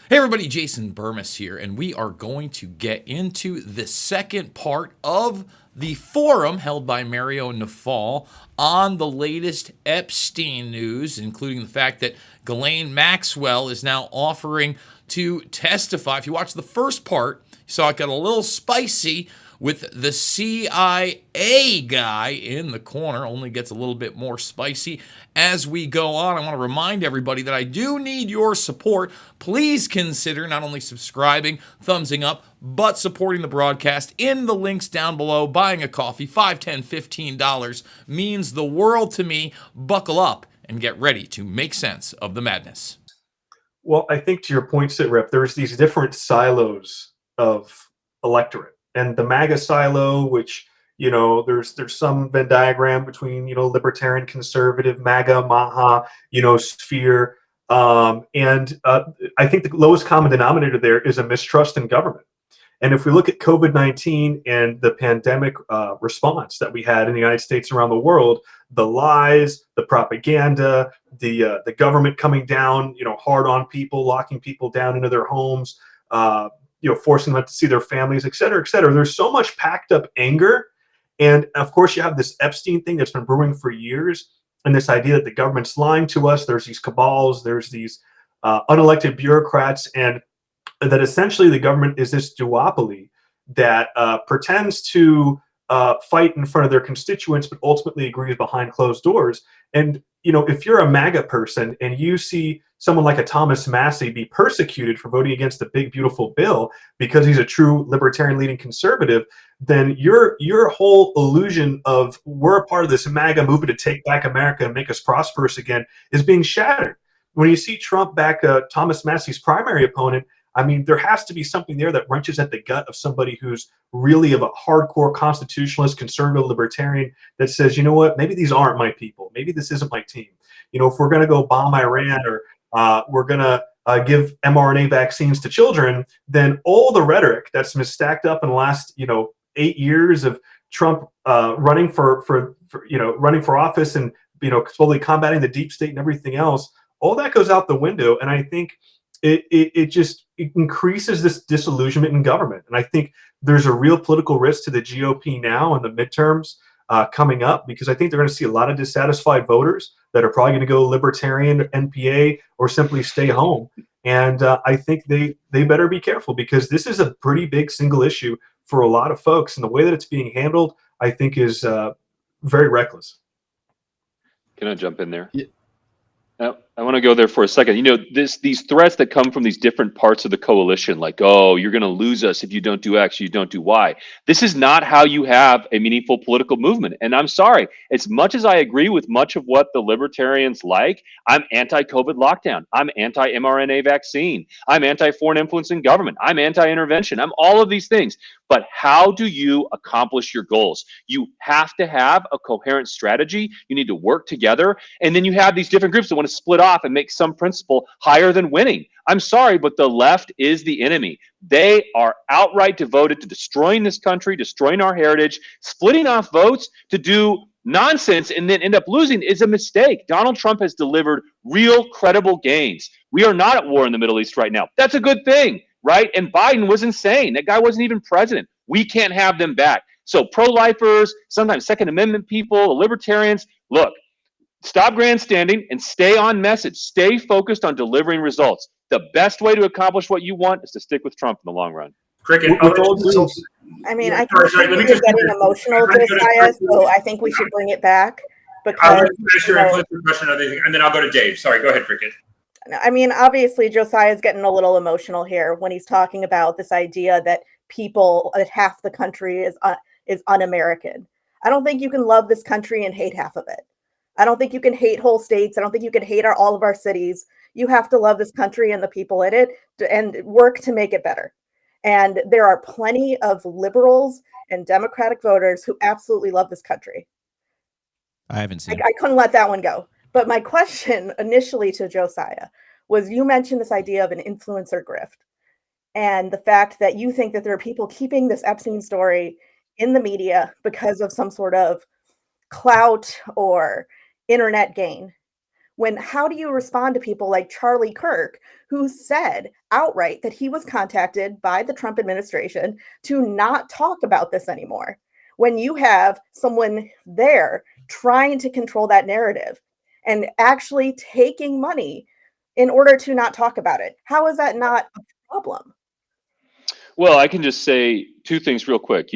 Hey everybody, Jason Bermas here, and we are going to get into the second part of the forum held by Mario Nafal on the latest Epstein news, including the fact that Ghislaine Maxwell is now offering to testify. If you watch the first part, you saw it got a little spicy with the CIA guy in the corner. Only gets a little bit more spicy as we go on. I want to remind everybody that I do need your support. Please consider not only subscribing, thumbsing up, but supporting the broadcast in the links down below. Buying a coffee, $5, $10, $15 means the world to me. Buckle up and get ready to make sense of the madness. Well, I think to your point, Sitrep, there's these different silos of electorate. And the MAGA silo, which, there's some Venn diagram between, libertarian, conservative, MAGA, MAHA, sphere. And I think the lowest common denominator there is a mistrust in government. And if we look at COVID-19 and the pandemic response that we had in the United States and around the world, the lies, the propaganda, the government coming down, hard on people, locking people down into their homes, forcing them to see their families, et cetera, et cetera. There's so much packed up anger. And of course, you have this Epstein thing that's been brewing for years. And this idea that the government's lying to us, there's these cabals, there's these unelected bureaucrats, and that essentially the government is this duopoly that pretends to fight in front of their constituents, but ultimately agrees behind closed doors. And, if you're a MAGA person and you see someone like a Thomas Massie be persecuted for voting against the big, beautiful bill because he's a true libertarian leading conservative, then your whole illusion of we're a part of this MAGA movement to take back America and make us prosperous again is being shattered. When you see Trump back Thomas Massie's primary opponent, I mean, there has to be something there that wrenches at the gut of somebody who's really of a hardcore constitutionalist, conservative, libertarian that says, you know what, maybe these aren't my people. Maybe this isn't my team. If we're going to go bomb Iran or we're going to give mRNA vaccines to children, then all the rhetoric that's been stacked up in the last, 8 years of Trump running for office and, slowly combating the deep state and everything else, all that goes out the window. And I think it just increases this disillusionment in government. And I think there's a real political risk to the GOP now in the midterms coming up, because I think they're going to see a lot of dissatisfied voters that are probably going to go libertarian, NPA, or simply stay home. And I think they better be careful, because this is a pretty big single issue for a lot of folks. And the way that it's being handled, I think, is very reckless. Can I jump in there? Yeah. I want to go there for a second. These threats that come from these different parts of the coalition, like, oh, you're going to lose us if you don't do X, you don't do Y. This is not how you have a meaningful political movement. And I'm sorry, as much as I agree with much of what the libertarians like, I'm anti-COVID lockdown. I'm anti-mRNA vaccine. I'm anti-foreign influence in government. I'm anti-intervention. I'm all of these things. But how do you accomplish your goals? You have to have a coherent strategy. You need to work together. And then you have these different groups that want to split off and make some principle higher than winning. I'm sorry, but the left is the enemy. They are outright devoted to destroying this country, destroying our heritage. Splitting off votes to do nonsense and then end up losing is a mistake. Donald Trump has delivered real, credible gains. We are not at war in the Middle East right now. That's a good thing, right? And Biden was insane. That guy wasn't even president. We can't have them back. So pro-lifers, sometimes Second Amendment people, the libertarians, look, stop grandstanding and stay on message. Stay focused on delivering results. The best way to accomplish what you want is to stick with Trump in the long run. Cricket. I mean, I can see you're getting emotional, Josiah, so I think we should bring it back. I'll ask your question, and then I'll go to Dave. Sorry, go ahead, Cricket. I mean, obviously, Josiah is getting a little emotional here when he's talking about this idea that half the country is un-American. I don't think you can love this country and hate half of it. I don't think you can hate whole states. I don't think you can hate all of our cities. You have to love this country and the people in it and work to make it better. And there are plenty of liberals and Democratic voters who absolutely love this country. I haven't seen. I couldn't let that one go. But my question initially to Josiah was, you mentioned this idea of an influencer grift and the fact that you think that there are people keeping this Epstein story in the media because of some sort of clout or internet gain. How do you respond to people like Charlie Kirk, who said outright that he was contacted by the Trump administration to not talk about this anymore? When you have someone there trying to control that narrative and actually taking money in order to not talk about it, how is that not a problem? Well, I can just say two things real quick.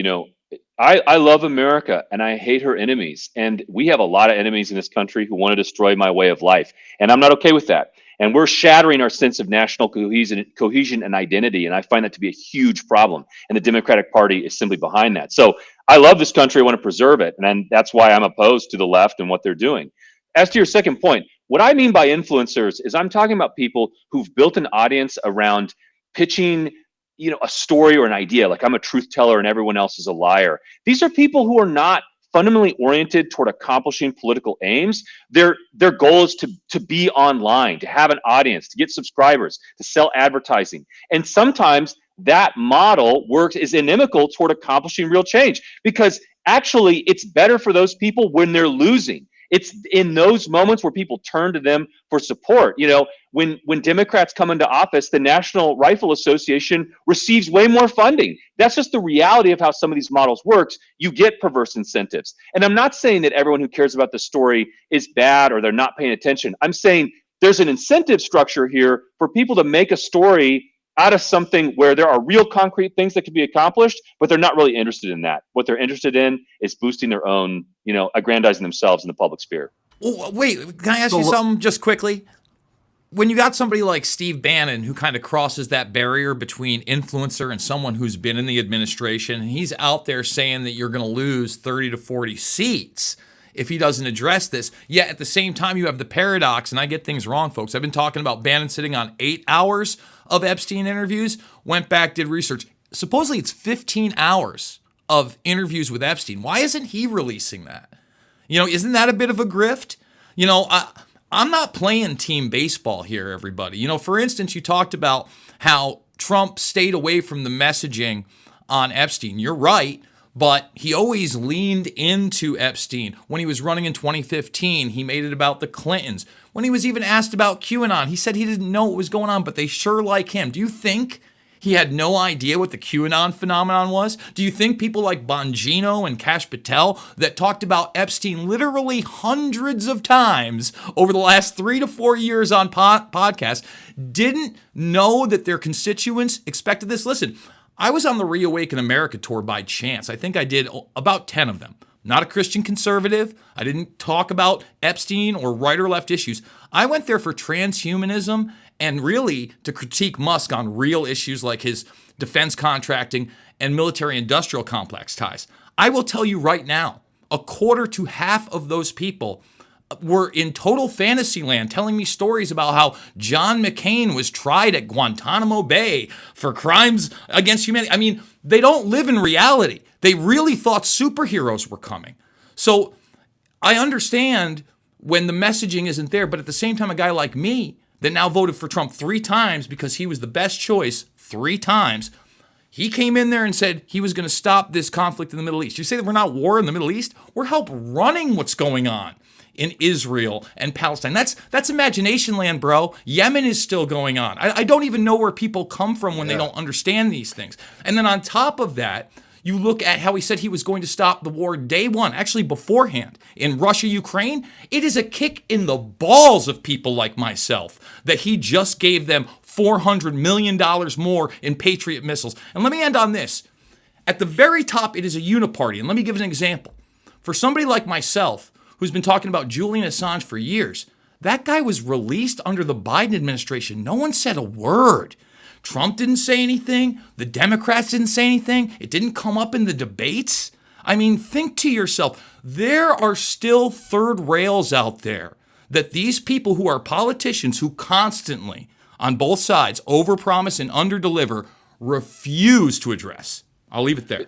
I love America and I hate her enemies. And we have a lot of enemies in this country who want to destroy my way of life. And I'm not okay with that. And we're shattering our sense of national cohesion and identity. And I find that to be a huge problem. And the Democratic Party is simply behind that. So I love this country. I want to preserve it. And that's why I'm opposed to the left and what they're doing. As to your second point, what I mean by influencers is I'm talking about people who've built an audience around pitching a story or an idea, like I'm a truth teller and everyone else is a liar. These are people who are not fundamentally oriented toward accomplishing political aims. Their goal is to be online, to have an audience, to get subscribers, to sell advertising. And sometimes that model is inimical toward accomplishing real change, because actually it's better for those people when they're losing. It's in those moments where people turn to them for support. When Democrats come into office, the National Rifle Association receives way more funding. That's just the reality of how some of these models works. You get perverse incentives. And I'm not saying that everyone who cares about the story is bad or they're not paying attention. I'm saying there's an incentive structure here for people to make a story out of something where there are real concrete things that can be accomplished, but they're not really interested in that. What they're interested in is boosting their own, aggrandizing themselves in the public sphere. Oh, wait, can I ask you something just quickly? When you got somebody like Steve Bannon who kind of crosses that barrier between influencer and someone who's been in the administration, and he's out there saying that you're going to lose 30 to 40 seats if he doesn't address this. Yet at the same time, you have the paradox, and I get things wrong, folks. I've been talking about Bannon sitting on 8 hours of Epstein interviews, went back, did research. Supposedly it's 15 hours of interviews with Epstein. Why isn't he releasing that? Isn't that a bit of a grift? I'm not playing team baseball here, everybody. For instance, you talked about how Trump stayed away from the messaging on Epstein. You're right, but he always leaned into Epstein. When he was running in 2015, he made it about the Clintons. When he was even asked about QAnon, he said he didn't know what was going on, but they sure like him. Do you think he had no idea what the QAnon phenomenon was? Do you think people like Bongino and Kash Patel that talked about Epstein literally hundreds of times over the last 3 to 4 years on podcasts didn't know that their constituents expected this? Listen, I was on the Reawaken America tour by chance. I think I did about 10 of them. Not a Christian conservative. I didn't talk about Epstein or right or left issues. I went there for transhumanism and really to critique Musk on real issues like his defense contracting and military industrial complex ties. I will tell you right now, a quarter to half of those people were in total fantasy land telling me stories about how John McCain was tried at Guantanamo Bay for crimes against humanity. I mean, they don't live in reality. They really thought superheroes were coming. So I understand when the messaging isn't there, but at the same time, a guy like me that now voted for Trump 3 times because he was the best choice 3 times, he came in there and said he was going to stop this conflict in the Middle East. You say that we're not war in the Middle East? We're help running what's going on in Israel and Palestine. That's imagination land, bro. Yemen is still going on. I don't even know where people come from when they don't understand these things. And then on top of that, you look at how he said he was going to stop the war day one, actually beforehand, in Russia, Ukraine. It is a kick in the balls of people like myself that he just gave them $400 million more in Patriot missiles. And let me end on this. At the very top, it is a uniparty. And let me give an example. For somebody like myself, who's been talking about Julian Assange for years, that guy was released under the Biden administration. No one said a word. Trump didn't say anything. The Democrats didn't say anything. It didn't come up in the debates. I mean, think to yourself, there are still third rails out there that these people who are politicians who constantly, on both sides, overpromise and underdeliver, refuse to address. I'll leave it there.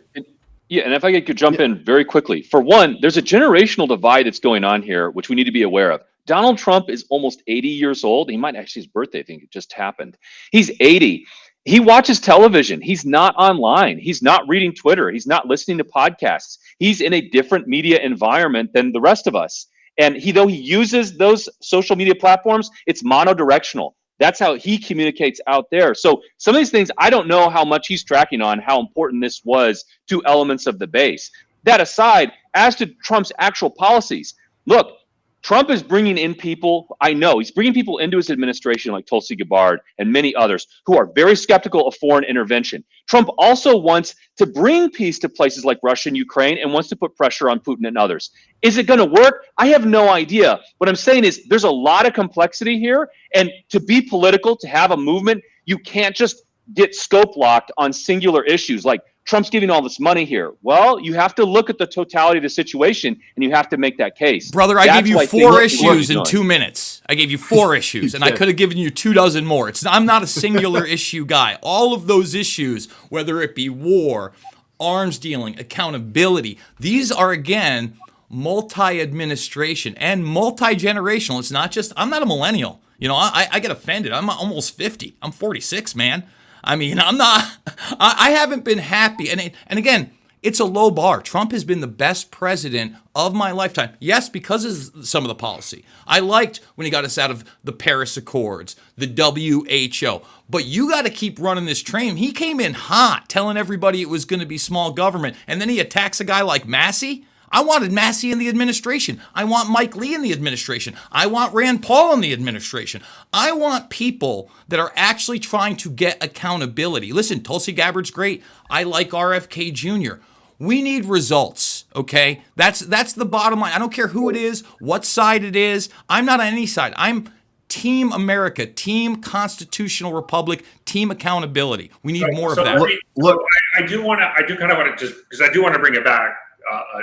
Yeah, and if I could jump in very quickly. For one, there's a generational divide that's going on here, which we need to be aware of. Donald Trump is almost 80 years old. He might actually, his birthday, I think it just happened. He's 80. He watches television. He's not online. He's not reading Twitter. He's not listening to podcasts. He's in a different media environment than the rest of us. And though he uses those social media platforms, it's monodirectional. That's how he communicates out there. So some of these things, I don't know how much he's tracking on, how important this was to elements of the base. That aside, as to Trump's actual policies, look, Trump is bringing in people, I know, he's bringing people into his administration like Tulsi Gabbard and many others who are very skeptical of foreign intervention. Trump also wants to bring peace to places like Russia and Ukraine and wants to put pressure on Putin and others. Is it going to work? I have no idea. What I'm saying is there's a lot of complexity here, and to be political, to have a movement, you can't just get scope locked on singular issues like Trump's giving all this money here. Well, you have to look at the totality of the situation, and you have to make that case. Brother, I gave you 4 issues in 2 minutes. I gave you 4 issues, and I could have given you 2 dozen more. I'm not a singular issue guy. All of those issues, whether it be war, arms dealing, accountability, these are, again, multi-administration and multi-generational. It's not just, I'm not a millennial. You know, I get offended. I'm almost 50. I'm 46, man. I mean, I haven't been happy. And again, it's a low bar. Trump has been the best president of my lifetime. Yes, because of some of the policy. I liked when he got us out of the Paris Accords, the WHO. But you got to keep running this train. He came in hot, telling everybody it was going to be small government. And then he attacks a guy like Massey. I wanted Massey in the administration. I want Mike Lee in the administration. I want Rand Paul in the administration. I want people that are actually trying to get accountability. Listen, Tulsi Gabbard's great. I like RFK Jr. We need results, okay? That's the bottom line. I don't care who it is, what side it is. I'm not on any side. I'm Team America, Team Constitutional Republic, Team Accountability. We need more of that. Look, I do kind of want to just, because I do want to bring it back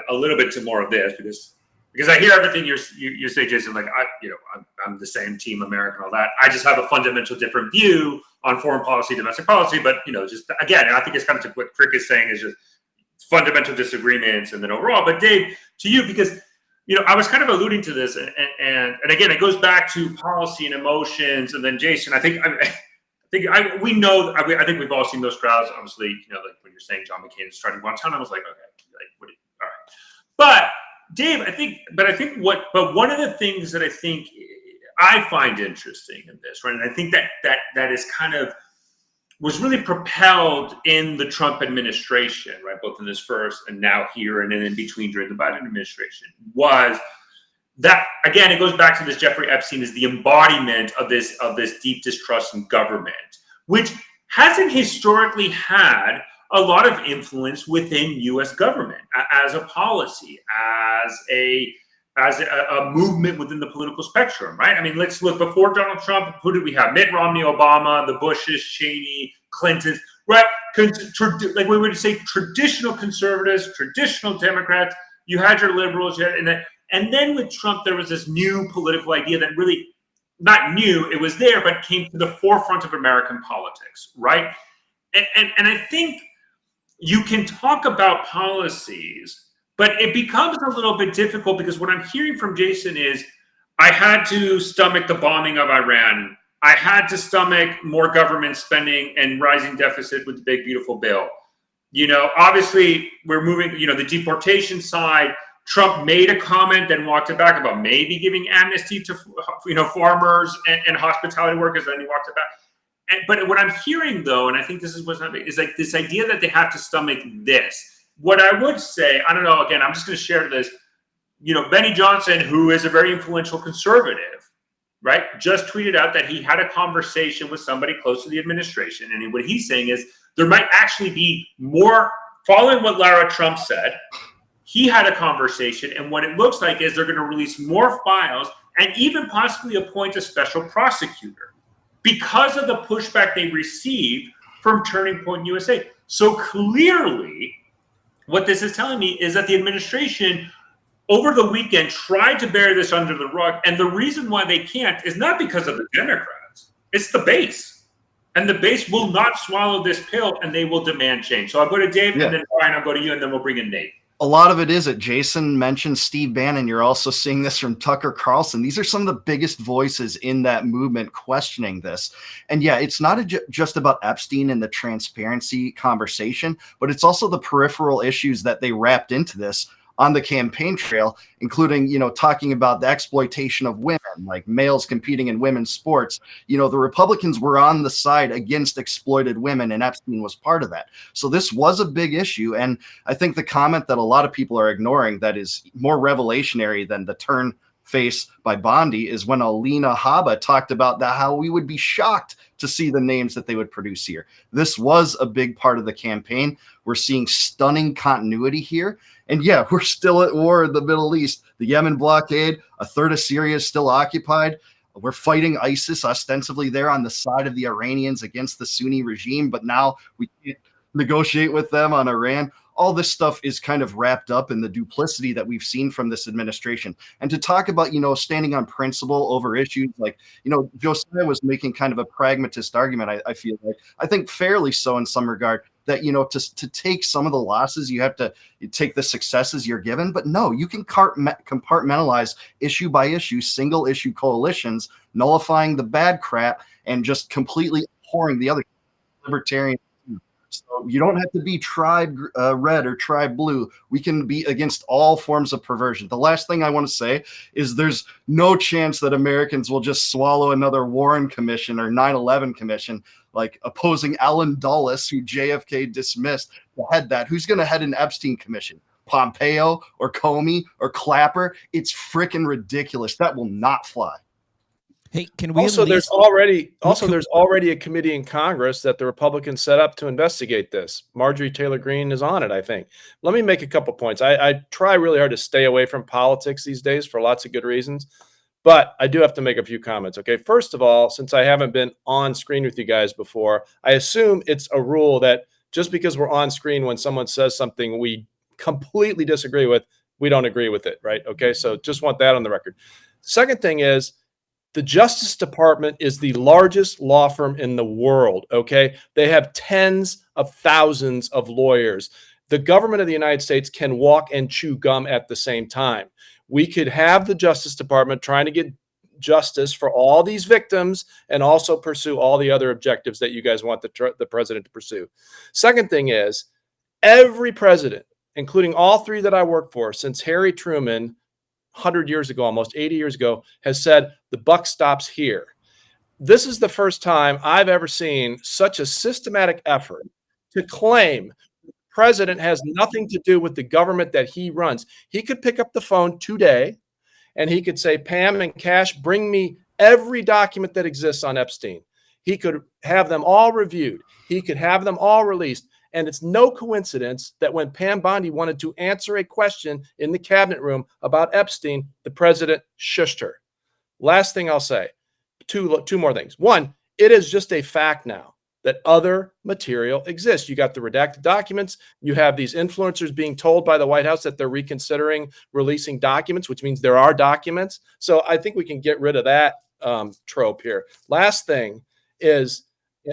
a little bit to more of this, because I hear everything you say, Jason. Like I'm the same Team America and all that. I just have a fundamental different view on foreign policy, domestic policy. But just again, I think it's kind of what Crick is saying is just fundamental disagreements, and then overall. But Dave, to you, because I was kind of alluding to this, and again, it goes back to policy and emotions, and then Jason, I think we know. I think we've all seen those crowds. Obviously, like when you're saying John McCain is starting Guantanamo, I was like, okay, like what? All right, but Dave, I think one of the things that I think I find interesting in this, right, and I think that is kind of was really propelled in the Trump administration, right, both in this first and now here and then in between during the Biden administration, was that, again, it goes back to this Jeffrey Epstein is the embodiment of this deep distrust in government, which hasn't historically had a lot of influence within U.S. government as a policy, as a movement within the political spectrum, right? I mean, let's look before Donald Trump. Who did we have? Mitt Romney, Obama, the Bushes, Cheney, Clintons, right? Like we would say, traditional conservatives, traditional Democrats. You had your liberals, and then with Trump, there was this new political idea that really not new. It was there, but came to the forefront of American politics, right? And I think you can talk about policies, but it becomes a little bit difficult because what I'm hearing from Jason is I had to stomach the bombing of Iran. I had to stomach more government spending and rising deficit with the big, beautiful bill. Obviously we're moving, the deportation side. Trump made a comment, then walked it back about maybe giving amnesty to, farmers and hospitality workers. Then he walked it back. But what I'm hearing, though, and I think this is what's happening, is like this idea that they have to stomach this. What I would say, I don't know, again, I'm just going to share this. Benny Johnson, who is a very influential conservative, right, just tweeted out that he had a conversation with somebody close to the administration. And what he's saying is there might actually be more, following what Lara Trump said, he had a conversation. And what it looks like is they're going to release more files and even possibly appoint a special prosecutor because of the pushback they received from Turning Point USA. So clearly, what this is telling me is that the administration over the weekend tried to bury this under the rug. And the reason why they can't is not because of the Democrats. It's the base. And the base will not swallow this pill, and they will demand change. So I'll go to Dave, and then Brian, I'll go to you, and then we'll bring in Nate. A lot of it is that Jason mentioned Steve Bannon. You're also seeing this from Tucker Carlson. These are some of the biggest voices in that movement questioning this. And yeah, it's not just about Epstein and the transparency conversation, but it's also the peripheral issues that they wrapped into this. on the campaign trail, including, talking about the exploitation of women, like males competing in women's sports. The Republicans were on the side against exploited women, and Epstein was part of that. So this was a big issue. And I think the comment that a lot of people are ignoring that is more revelationary than the turn face by Bondi is when Alina Habba talked about that, how we would be shocked to see the names that they would produce here. This was a big part of the campaign. We're seeing stunning continuity here. And yeah, we're still at war in the Middle East. The Yemen blockade, a third of Syria is still occupied. We're fighting ISIS ostensibly there on the side of the Iranians against the Sunni regime, but now we can't negotiate with them on Iran. All this stuff is kind of wrapped up in the duplicity that we've seen from this administration. And to talk about, standing on principle over issues like, Josiah was making kind of a pragmatist argument, I feel like, I think fairly so in some regard, that, to take some of the losses, you have to take the successes you're given. But no, you can compartmentalize issue by issue, single issue coalitions, nullifying the bad crap and just completely abhorring the other libertarian. So you don't have to be tribe red or tribe blue. We can be against all forms of perversion. The last thing I want to say is there's no chance that Americans will just swallow another Warren Commission or 9/11 Commission, like opposing Alan Dulles, who JFK dismissed, to head that. Who's going to head an Epstein Commission? Pompeo or Comey or Clapper? It's freaking ridiculous. That will not fly. Hey, can we also? There's already a committee in Congress that the Republicans set up to investigate this. Marjorie Taylor Greene is on it, I think. Let me make a couple points. I try really hard to stay away from politics these days for lots of good reasons, but I do have to make a few comments. Okay, first of all, since I haven't been on screen with you guys before, I assume it's a rule that just because we're on screen when someone says something we completely disagree with, we don't agree with it, right? Okay, so just want that on the record. Second thing is, the Justice Department is the largest law firm in the world, okay? They have tens of thousands of lawyers. The government of the United States can walk and chew gum at the same time. We could have the Justice Department trying to get justice for all these victims and also pursue all the other objectives that you guys want the president to pursue. Second thing is, every president, including all three that I work for, since Harry Truman, 100 years ago, almost 80 years ago, has said the buck stops here. This is the first time I've ever seen such a systematic effort to claim the president has nothing to do with the government that he runs. He could pick up the phone today and he could say, Pam and Cash, bring me every document that exists on Epstein. He could have them all reviewed. He could have them all released. And it's no coincidence that when Pam Bondi wanted to answer a question in the cabinet room about Epstein, the president shushed her. Last thing I'll say, two more things. One, it is just a fact now that other material exists. You got the redacted documents. You have these influencers being told by the White House that they're reconsidering releasing documents, which means there are documents. So I think we can get rid of that trope here. Last thing is,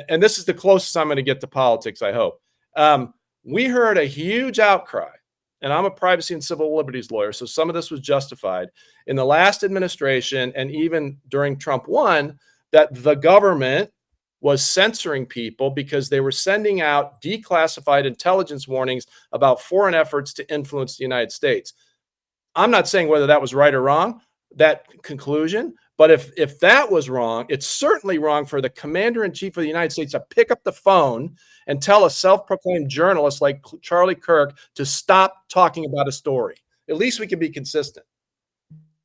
and this is the closest I'm going to get to politics, I hope. We heard a huge outcry, and I'm a privacy and civil liberties lawyer, so some of this was justified in the last administration and even during Trump 1, that the government was censoring people because they were sending out declassified intelligence warnings about foreign efforts to influence the United States. I'm not saying whether that was right or wrong, that conclusion, but if that was wrong, it's certainly wrong for the commander-in-chief of the United States to pick up the phone and tell a self-proclaimed journalist like Charlie Kirk to stop talking about a story. At least we can be consistent.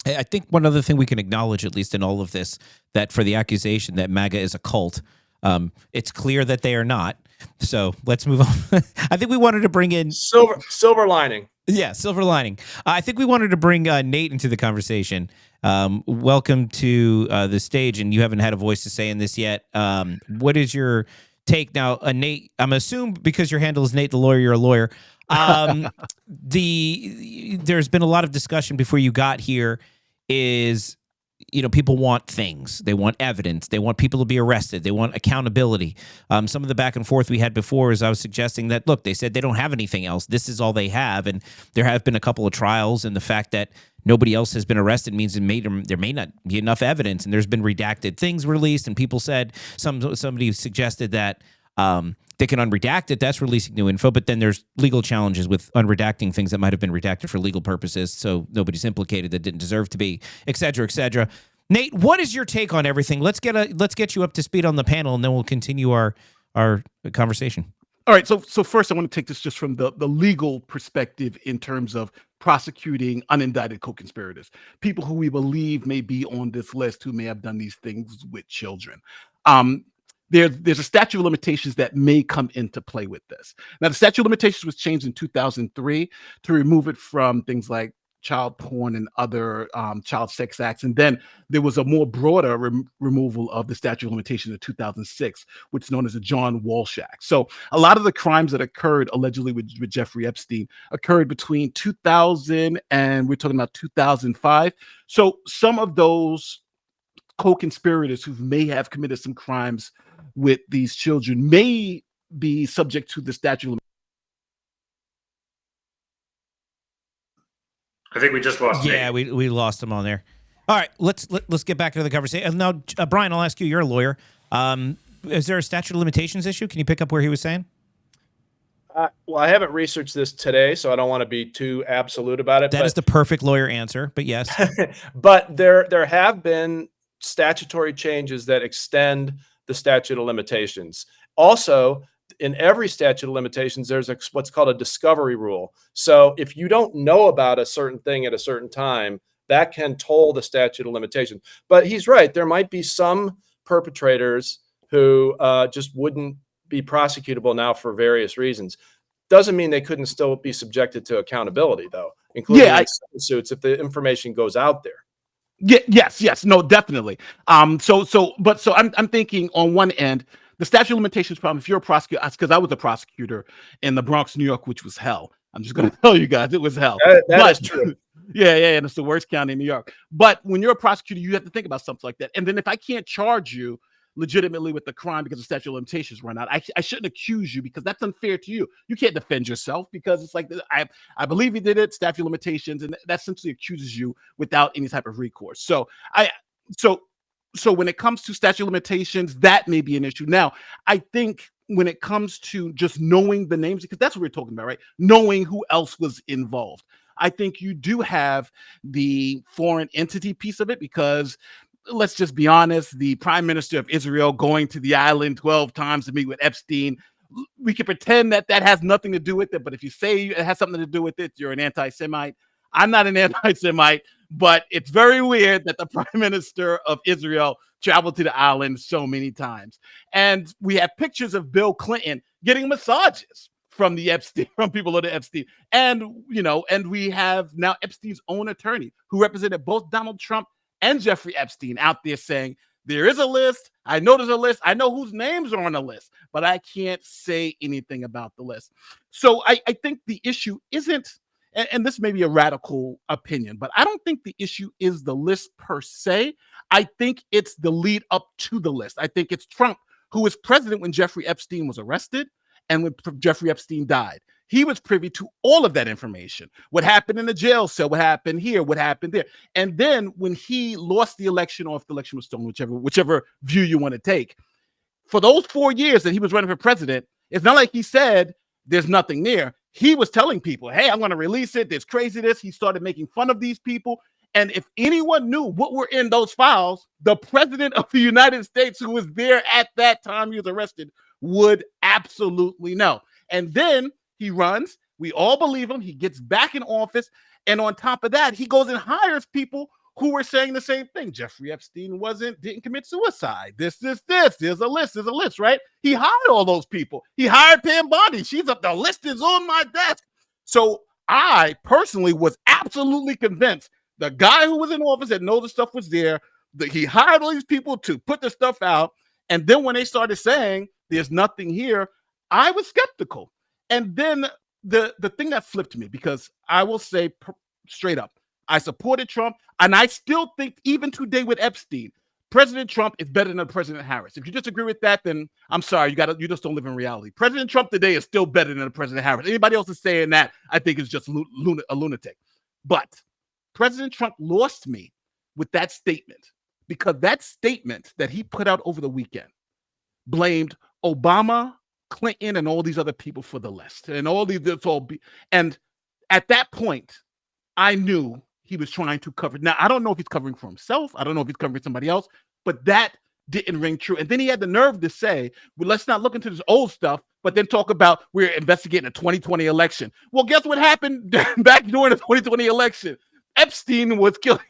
I think one other thing we can acknowledge, at least in all of this, that for the accusation that MAGA is a cult, it's clear that they are not. So let's move on. I think we wanted to bring in silver lining. Yeah, silver lining. I think we wanted to bring Nate into the conversation. Welcome to the stage, and you haven't had a voice to say in this yet. What is your take now, Nate? I'm assuming because your handle is Nate the lawyer, you're a lawyer. There's been a lot of discussion before you got here. People want things. They want evidence. They want people to be arrested. They want accountability. Some of the back and forth we had before is I was suggesting that, look, they said they don't have anything else. This is all they have. And there have been a couple of trials, and the fact that nobody else has been arrested means there may not be enough evidence. And there's been redacted things released, and people said, somebody suggested that They can unredact it. That's releasing new info. But then there's legal challenges with unredacting things that might have been redacted for legal purposes, so nobody's implicated that didn't deserve to be, et cetera, et cetera. Nate, what is your take on everything? Let's get you up to speed on the panel, and then we'll continue our conversation. All right. So first, I want to take this just from the legal perspective in terms of prosecuting unindicted co-conspirators, people who we believe may be on this list who may have done these things with children. There's a statute of limitations that may come into play with this. Now, the statute of limitations was changed in 2003 to remove it from things like child porn and other child sex acts. And then there was a more broader removal of the statute of limitations in 2006, which is known as the John Walsh Act. So a lot of the crimes that occurred allegedly with Jeffrey Epstein occurred between 2000 and we're talking about 2005. So some of those co-conspirators who may have committed some crimes with these children may be subject to the statute of limitations. I think we just lost. Yeah, Nate. we lost him on there. All right, let's get back into the conversation. Now, Brian, I'll ask you. You're a lawyer. Is there a statute of limitations issue? Can you pick up where he was saying? Well, I haven't researched this today, so I don't want to be too absolute about it. That is the perfect lawyer answer, but yes. But there have been statutory changes that extend the statute of limitations. Also, in every statute of limitations, there's what's called a discovery rule. So if you don't know about a certain thing at a certain time, that can toll the statute of limitations. But he's right. There might be some perpetrators who just wouldn't be prosecutable now for various reasons. Doesn't mean they couldn't still be subjected to accountability, though, including civil suits if the information goes out there. Yeah, yes, no, definitely. So I'm thinking on one end, the statute of limitations problem, if you're a prosecutor, because I was a prosecutor in the Bronx, New York, which was hell. I'm just going to tell you guys, it was hell. That is true. Yeah, and it's the worst county in New York. But when you're a prosecutor, you have to think about something like that. And then if I can't charge you legitimately with the crime because the statute of limitations run out, I shouldn't accuse you because that's unfair to you. You can't defend yourself because it's like, I believe you did it, statute of limitations, and that essentially accuses you without any type of recourse. So when it comes to statute of limitations, that may be an issue. Now, I think when it comes to just knowing the names, because that's what we're talking about, right? Knowing who else was involved. I think you do have the foreign entity piece of it because let's just be honest, the prime minister of Israel going to the island 12 times to meet with Epstein, we can pretend that has nothing to do with it. But if you say it has something to do with it, you're an anti-Semite. I'm not an anti-Semite, but it's very weird that the prime minister of Israel traveled to the island so many times. And we have pictures of Bill Clinton getting massages from the Epstein, from people of the Epstein. And, and we have now Epstein's own attorney who represented both Donald Trump and Jeffrey Epstein out there saying, there is a list. I know there's a list. I know whose names are on the list, but I can't say anything about the list. So I think the issue isn't, and this may be a radical opinion, but I don't think the issue is the list per se. I think it's the lead up to the list. I think it's Trump, who was president when Jeffrey Epstein was arrested and when Jeffrey Epstein died. He was privy to all of that information. What happened in the jail cell, what happened here, what happened there. And then when he lost the election, or if the election was stolen, whichever view you want to take, for those 4 years that he was running for president, it's not like he said there's nothing there. He was telling people, hey, I'm going to release it. There's craziness. He started making fun of these people. And if anyone knew what were in those files, the president of the United States, who was there at that time he was arrested, would absolutely know. And then he runs. We all believe him. He gets back in office. And on top of that, he goes and hires people who were saying the same thing. Jeffrey Epstein didn't commit suicide. This. There's a list, right? He hired all those people. He hired Pam Bondi. She's up. The list is on my desk. So I personally was absolutely convinced the guy who was in office that knows the stuff was there, that he hired all these people to put the stuff out. And then when they started saying there's nothing here, I was skeptical. And then the thing that flipped me, because I will say straight up, I supported Trump, and I still think even today with Epstein, President Trump is better than President Harris. If you disagree with that, then I'm sorry, you just don't live in reality. President Trump today is still better than President Harris. Anybody else is saying that, I think is just a lunatic. But President Trump lost me with that statement, because that statement that he put out over the weekend blamed Obama Clinton and all these other people for the list, and all these this all be. And at that point, I knew he was trying to cover. Now I don't know if he's covering for himself. I don't know if he's covering somebody else, but that didn't ring true. And then he had the nerve to say, well, let's not look into this old stuff, but then talk about we're investigating a 2020 election. Well, guess what happened back during the 2020 election? Epstein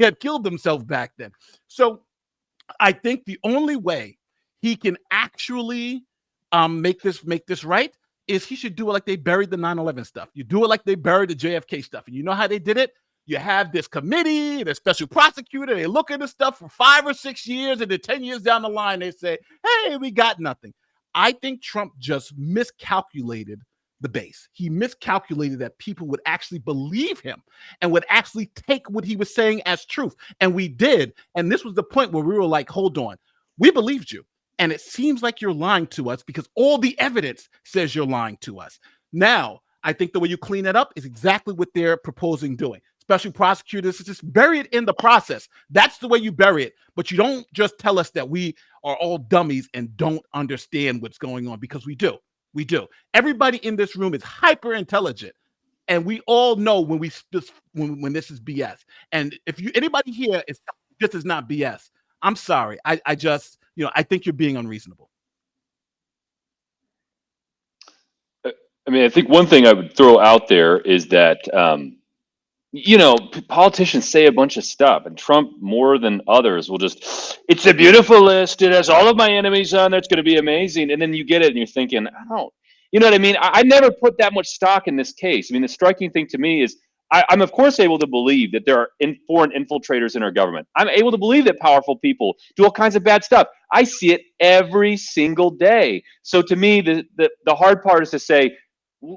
had killed himself back then. So I think the only way he can actually make this right is he should do it like they buried the 9/11 stuff. You do it like they buried the JFK stuff. And you know how they did it? You have this committee, the special prosecutor, they look at the stuff for 5 or 6 years, and then 10 years down the line, they say, hey, we got nothing. I think Trump just miscalculated the base. He miscalculated that people would actually believe him and would actually take what he was saying as truth. And we did. And this was the point where we were like, hold on, we believed you. And it seems like you're lying to us because all the evidence says you're lying to us. Now, I think the way you clean that up is exactly what they're proposing doing. Special prosecutors, just bury it in the process. That's the way you bury it. But you don't just tell us that we are all dummies and don't understand what's going on, because we do. We do. Everybody in this room is hyper intelligent, and we all know when when this is BS. And if anybody here is this is not BS, I'm sorry. I just I think you're being unreasonable. I mean, I think one thing I would throw out there is that politicians say a bunch of stuff, and Trump, more than others, will just, it's a beautiful list. It has all of my enemies on there. It's going to be amazing. And then you get it and you're thinking, you know what I mean? I never put that much stock in this case. I mean, the striking thing to me is I'm of course able to believe that there are foreign infiltrators in our government. I'm able to believe that powerful people do all kinds of bad stuff. I see it every single day. So to me, the hard part is to say,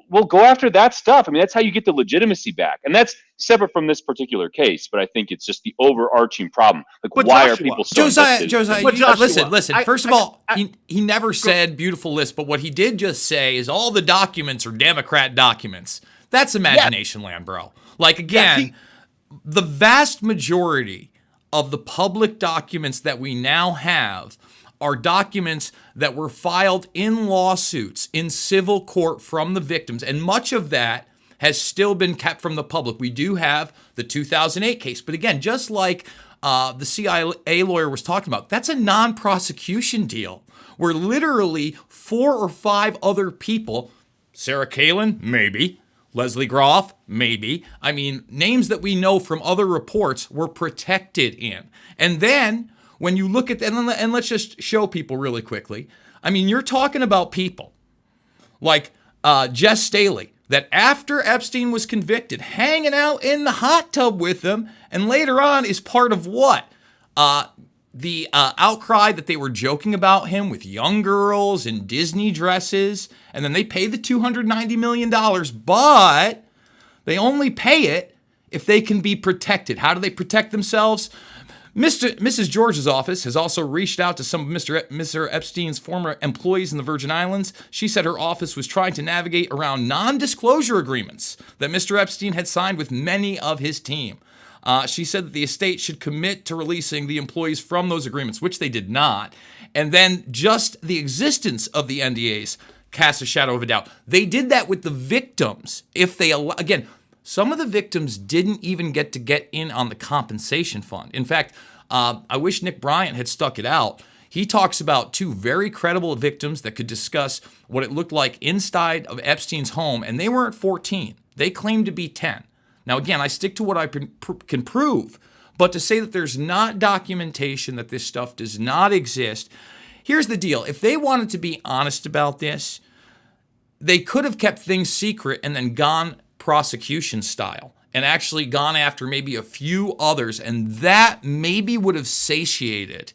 well, go after that stuff. I mean, that's how you get the legitimacy back. And that's separate from this particular case, but I think it's just the overarching problem. Like, but why Joshua, are people so Josiah, listen. First of all, he never said beautiful list, but what he did just say is all the documents are Democrat documents. That's imagination land, bro. Like, again, the vast majority of the public documents that we now have are documents that were filed in lawsuits in civil court from the victims, and much of that has still been kept from the public. We do have the 2008 case, but again, just like the CIA lawyer was talking about, that's a non-prosecution deal where literally 4 or 5 other people, Sarah Palin, maybe, Leslie Groff, maybe, I mean, names that we know from other reports were protected in. And then when you look at, and let's just show people really quickly. I mean, you're talking about people like Jess Staley, that after Epstein was convicted, hanging out in the hot tub with him, and later on is part of what? The outcry that they were joking about him with young girls in Disney dresses, and then they pay the $290 million, but they only pay it if they can be protected. How do they protect themselves? Mrs. George's office has also reached out to some of Mr. Epstein's former employees in the Virgin Islands. She said her office was trying to navigate around non-disclosure agreements that Mr. Epstein had signed with many of his team. She said that the estate should commit to releasing the employees from those agreements, which they did not. And then just the existence of the NDAs casts a shadow of a doubt. They did that with the victims. Again, some of the victims didn't even get in on the compensation fund. In fact, I wish Nick Bryant had stuck it out. He talks about 2 very credible victims that could discuss what it looked like inside of Epstein's home, and they weren't 14. They claimed to be 10. Now, again, I stick to what I can prove, but to say that there's not documentation, that this stuff does not exist, here's the deal. If they wanted to be honest about this, they could have kept things secret and then gone prosecution style and actually gone after maybe a few others, and that maybe would have satiated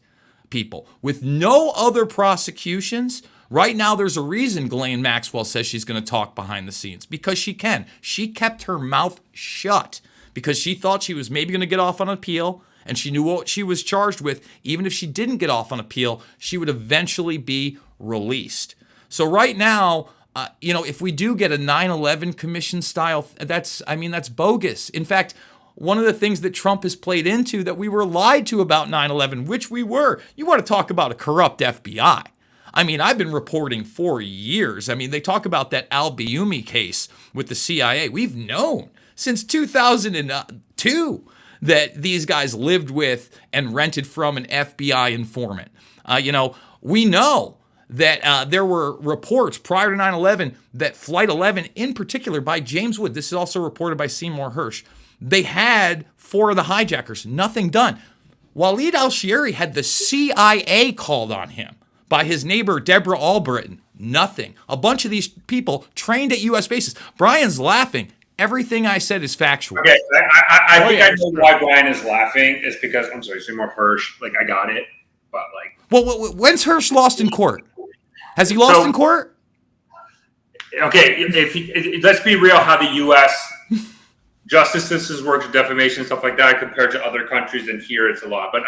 people. With no other prosecutions, right now there's a reason Ghislaine Maxwell says she's going to talk behind the scenes, because she can. She kept her mouth shut because she thought she was maybe going to get off on appeal, and she knew what she was charged with. Even if she didn't get off on appeal, she would eventually be released. So right now, if we do get a 9/11 commission style, that's bogus. In fact, one of the things that Trump has played into, that we were lied to about 9/11, which we were. You want to talk about a corrupt FBI. I mean, I've been reporting for years. I mean, they talk about that al-Bayoumi case with the CIA. We've known since 2002 that these guys lived with and rented from an FBI informant. We know that there were reports prior to 9/11 that Flight 11, in particular by James Wood, this is also reported by Seymour Hersh, they had 4 of the hijackers, nothing done. Waleed al-Shehri had the CIA called on him by his neighbor, Deborah Albritton, nothing. A bunch of these people trained at U.S. bases. Brian's laughing. Everything I said is factual. Okay, I think I know why Brian is laughing. Is because, I'm sorry, Seymour Hersh, like, I got it, but like... Well, when's Hersh lost in court? Has he lost in court? Okay, let's be real how the U.S. justice systems work with defamation and stuff like that compared to other countries, and here it's a lot. But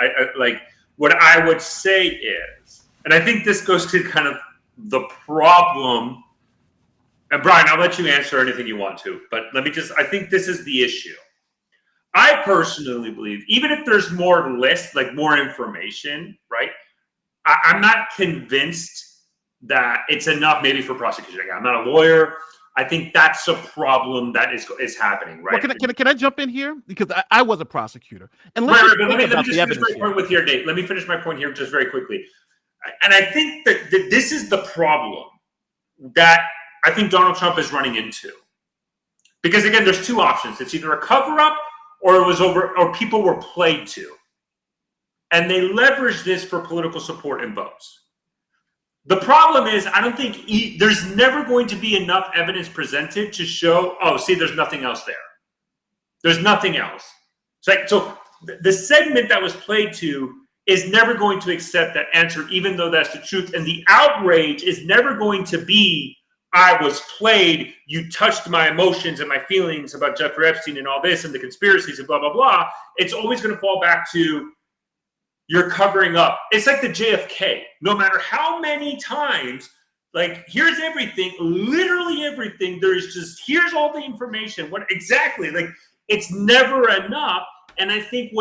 what I would say is, and I think this goes to kind of the problem, and Brian, I'll let you answer anything you want to, but I think this is the issue. I personally believe, even if there's more lists, like more information, right? I'm not convinced that it's enough maybe for prosecution. Again, I'm not a lawyer. I think that's a problem that is happening, right? Well, can I jump in here? Because I was a prosecutor. And let me just finish my point with here, Dave. Let me finish my point here just very quickly. And I think that this is the problem that I think Donald Trump is running into. Because again, there's 2 options. It's either a cover-up or people were played to. And they leverage this for political support and votes. The problem is, I don't think there's never going to be enough evidence presented to show, oh, see, there's nothing else there. There's nothing else. So the segment that was played to is never going to accept that answer, even though that's the truth. And the outrage is never going to be, I was played, you touched my emotions and my feelings about Jeffrey Epstein and all this and the conspiracies and blah, blah, blah. It's always going to fall back to, you're covering up. It's like the JFK. No matter how many times, like, here's everything, literally everything. Here's all the information. What exactly? Like, it's never enough. And I think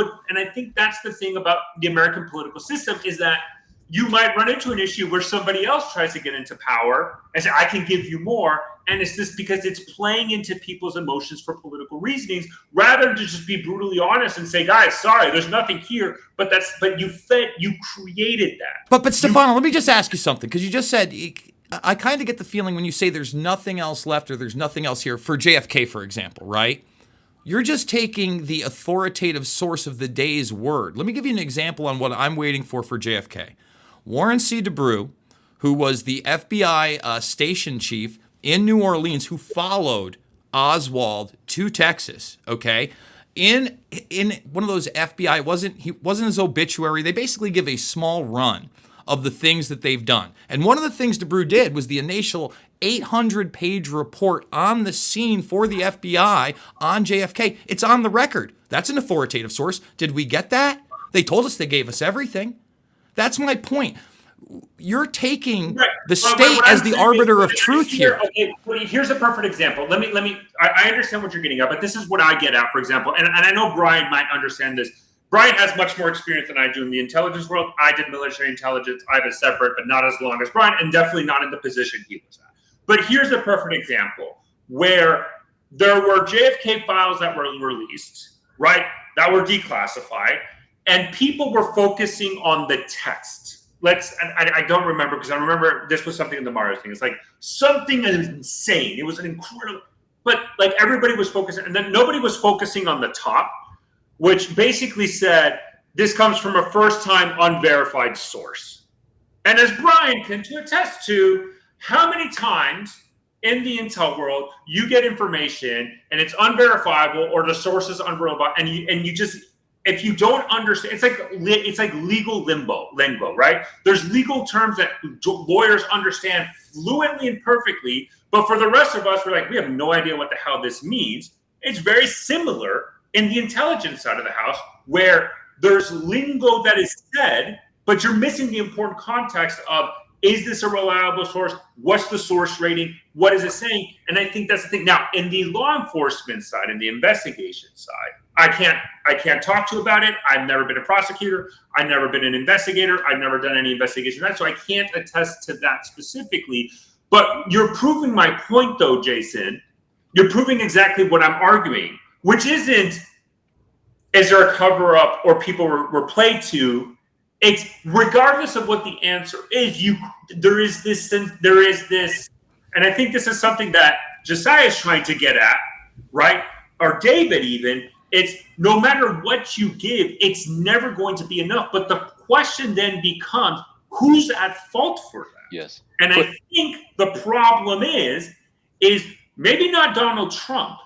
that's the thing about the American political system is that you might run into an issue where somebody else tries to get into power and say, I can give you more. And it's just because it's playing into people's emotions for political reasonings, rather than to just be brutally honest and say, guys, sorry, there's nothing here. But you created that. But Stefano, let me just ask you something, because you just said, I kind of get the feeling when you say there's nothing else left or there's nothing else here, for JFK, for example, right? You're just taking the authoritative source of the day's word. Let me give you an example on what I'm waiting for JFK. Warren C. DeBrew, who was the FBI station chief in New Orleans, who followed Oswald to Texas, okay? In one of those FBI, he wasn't his obituary. They basically give a small run of the things that they've done. And one of the things DeBrew did was the initial 800-page report on the scene for the FBI on JFK. It's on the record. That's an authoritative source. Did we get that? They told us they gave us everything. That's my point. You're taking the state as the arbiter of truth here. Okay, here's a perfect example. I understand what you're getting at, but this is what I get at, for example, and I know Brian might understand this. Brian has much more experience than I do in the intelligence world. I did military intelligence. I have a separate, but not as long as Brian, and definitely not in the position he was at. But here's a perfect example where there were JFK files that were released, right, that were declassified, and people were focusing on the text. I don't remember, because I remember this was something in the Mario thing. It's like something insane. It was an incredible, but like everybody was focusing, and then nobody was focusing on the top, which basically said, this comes from a first-time unverified source. And as Brian can attest to, how many times in the intel world you get information and it's unverifiable or the source is unverifiable, and you just, if you don't understand, it's like legal lingo, right? There's legal terms that lawyers understand fluently and perfectly, but for the rest of us, we're like, we have no idea what the hell this means. It's very similar in the intelligence side of the house, where there's lingo that is said, but you're missing the important context of, is this a reliable source? What's the source rating? What is it saying? And I think that's the thing. Now, in the law enforcement side, in the investigation side, I can't talk to you about it. I've never been a prosecutor. I've never been an investigator. I've never done any investigation. So I can't attest to that specifically. But you're proving my point, though, Jason. You're proving exactly what I'm arguing, which isn't, is there a cover up or people were played to? It's regardless of what the answer is, there is this, and I think this is something that Josiah is trying to get at, right? Or David even. It's no matter what you give, it's never going to be enough. But the question then becomes, who's at fault for that? Yes. And I think the problem is maybe not Donald Trump,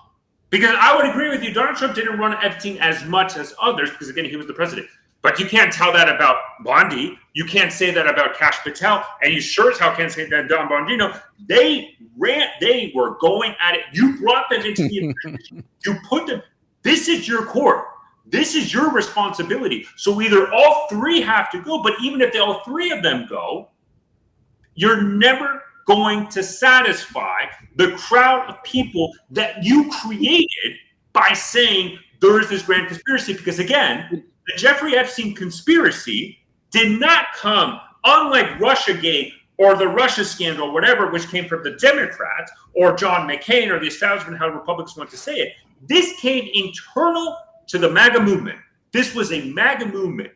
because I would agree with you. Donald Trump didn't run Epstein as much as others because, again, he was the president. But you can't tell that about Bondi. You can't say that about Kash Patel. And you sure as hell can't say that Don Bongino. They were going at it. You brought them into the administration. You put them. This is your court. This is your responsibility. So either all three have to go, but even if all three of them go, you're never going to satisfy the crowd of people that you created by saying there is this grand conspiracy. Because again, the Jeffrey Epstein conspiracy did not come, unlike Russiagate or the Russia scandal, whatever, which came from the Democrats or John McCain or the establishment, how Republicans want to say it. This came internal to the MAGA movement. This was a MAGA movement.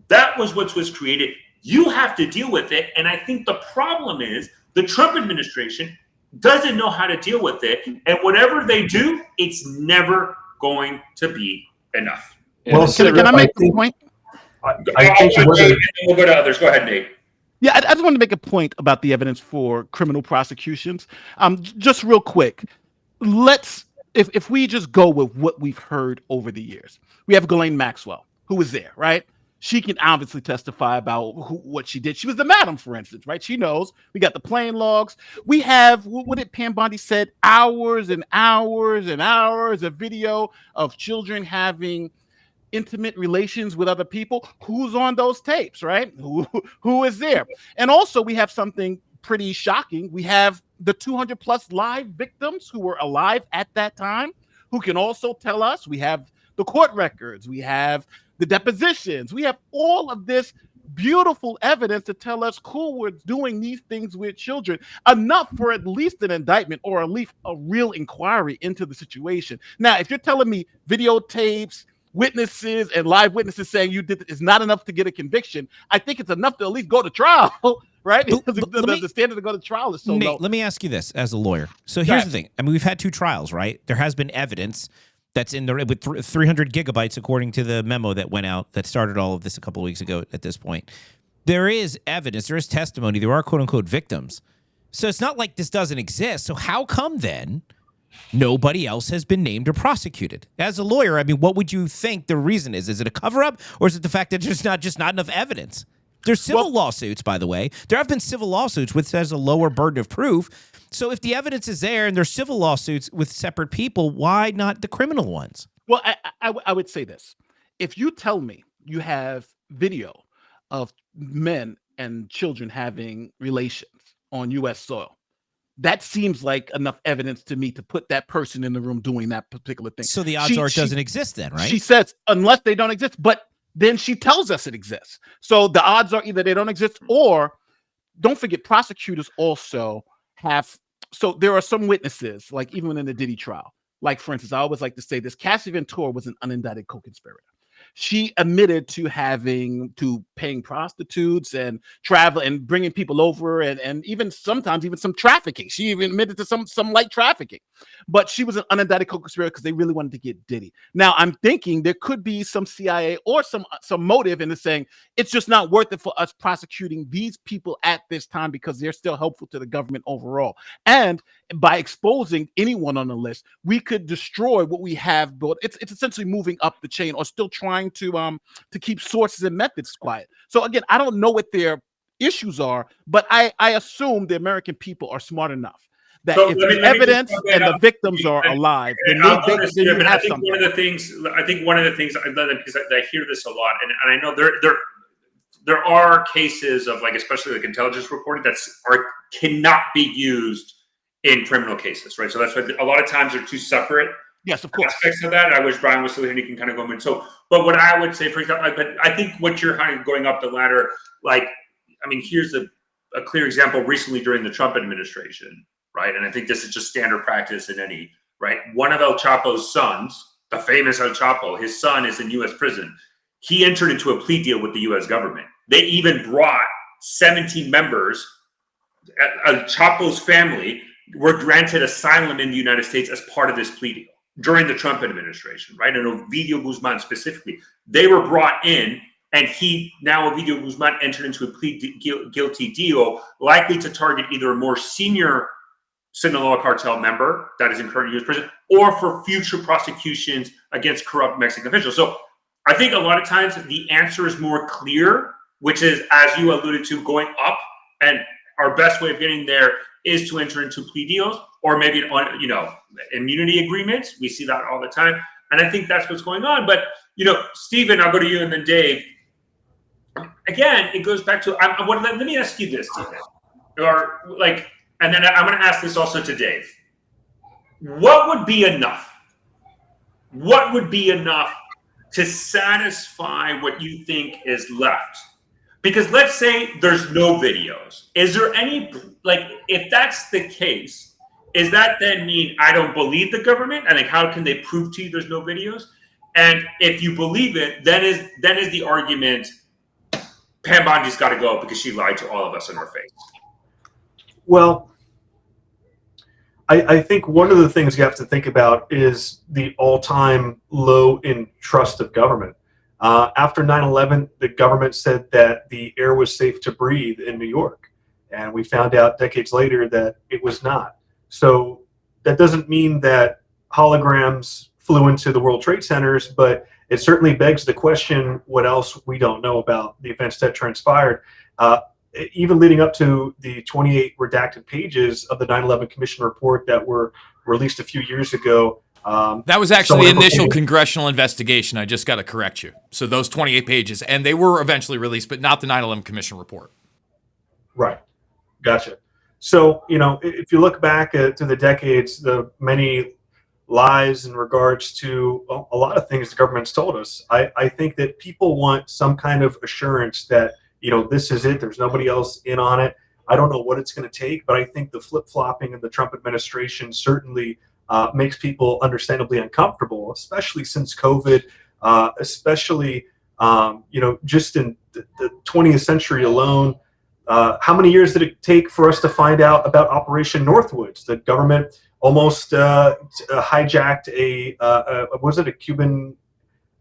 That was what was created. You have to deal with it. And I think the problem is the Trump administration doesn't know how to deal with it. And whatever they do, it's never going to be enough. Well, can I make a point? I think we'll go to others. Go ahead, Nate. Yeah, I just want to make a point about the evidence for criminal prosecutions. Just real quick, if we just go with what we've heard over the years, we have Ghislaine Maxwell, who was there, right? She can obviously testify about what she did. She was the madam, for instance, right? She knows. We got the plane logs. We have, what did Pam Bondi said, hours and hours and hours of video of children having intimate relations with other people. Who's on those tapes, right? Who is there? And also we have something pretty shocking. We have the 200 plus live victims who were alive at that time, who can also tell us. We have the court records. We have the depositions. We have all of this beautiful evidence to tell us who was doing these things with children, enough for at least an indictment or at least a real inquiry into the situation. Now, if you're telling me videotapes, witnesses and live witnesses saying you did is not enough to get a conviction, I think it's enough to at least go to trial, right? Because the standard to go to trial is so Nate, low. let me ask you this as a lawyer. So here's the thing. I mean, we've had 2 trials, right? There has been evidence that's in there with 300 gigabytes, according to the memo that went out that started all of this a couple of weeks ago at this point. There is evidence. There is testimony. There are quote unquote victims. So it's not like this doesn't exist. So how come then nobody else has been named or prosecuted? As a lawyer, I mean, what would you think the reason is? Is it a cover-up, or is it the fact that there's just not enough evidence? There's civil lawsuits, by the way. There have been civil lawsuits which has a lower burden of proof. So if the evidence is there and there's civil lawsuits with separate people, why not the criminal ones? Well, I would say this. If you tell me you have video of men and children having relations on U.S. soil, that seems like enough evidence to me to put that person in the room doing that particular thing. So the odds are it doesn't exist then, right? She says, unless they don't exist, but then she tells us it exists. So the odds are either they don't exist, or don't forget, prosecutors also have, so there are some witnesses, like even in the Diddy trial, like for instance, I always like to say this, Cassie Ventura was an unindicted co-conspirator. She admitted to paying prostitutes and travel and bringing people over and even sometimes even some trafficking. She even admitted to some light trafficking, but she was an unindicted co-conspirator because they really wanted to get Diddy. Now I'm thinking there could be some CIA or some motive in saying it's just not worth it for us prosecuting these people at this time because they're still helpful to the government overall. And by exposing anyone on the list, we could destroy what we have built. It's essentially moving up the chain or still trying to keep sources and methods quiet. So again, I don't know what their issues are, but I assume the American people are smart enough that if the evidence and the victims are alive, then you have something. One of the things because I hear this a lot, and I know there are cases of, like, especially like intelligence reporting cannot be used in criminal cases, right? So that's why a lot of times they're two separate Yes, of course. aspects of that. I wish Brian was still here and he can kind of go in. So, but what I would say, for example, but I think what you're kind of going up the ladder, like, I mean, here's a clear example recently during the Trump administration, right? And I think this is just standard practice in any, right? One of El Chapo's sons, the famous El Chapo, his son is in U.S. prison. He entered into a plea deal with the U.S. government. They even brought 17 members. El Chapo's family were granted asylum in the United States as part of this plea deal during the Trump administration, right? And Ovidio Guzman specifically, they were brought in, and Ovidio Guzman entered into a guilty deal, likely to target either a more senior Sinaloa cartel member that is in current U.S. prison, or for future prosecutions against corrupt Mexican officials. So I think a lot of times the answer is more clear, which is, as you alluded to, going up, and our best way of getting there is to enter into plea deals, or maybe on, immunity agreements. We see that all the time, and I think that's what's going on. But Stephen, I'll go to you, and then Dave. Again, it goes back to let me ask you this, Stephen, and then I'm going to ask this also to Dave. What would be enough? What would be enough to satisfy what you think is left? Because let's say there's no videos. Is there any, if that's the case, does that then mean I don't believe the government? And how can they prove to you there's no videos? And if you believe it, then is the argument, Pam Bondi's got to go because she lied to all of us in our face. Well, I think one of the things you have to think about is the all-time low in trust of government. After 9/11, the government said that the air was safe to breathe in New York. And we found out decades later that it was not. So that doesn't mean that holograms flew into the World Trade Centers, but it certainly begs the question, what else we don't know about the events that transpired. Even leading up to the 28 redacted pages of the 9/11 Commission report that were released a few years ago. That was actually the initial congressional investigation. I just got to correct you. So those 28 pages, and they were eventually released, but not the 9/11 Commission report. Right. Gotcha. So, if you look back to the decades, the many lies in regards to a lot of things the government's told us, I think that people want some kind of assurance that, this is it. There's nobody else in on it. I don't know what it's going to take, but I think the flip-flopping in the Trump administration certainly makes people understandably uncomfortable, especially since COVID, especially, just in the 20th century alone. How many years did it take for us to find out about Operation Northwoods? The government almost hijacked was it a Cuban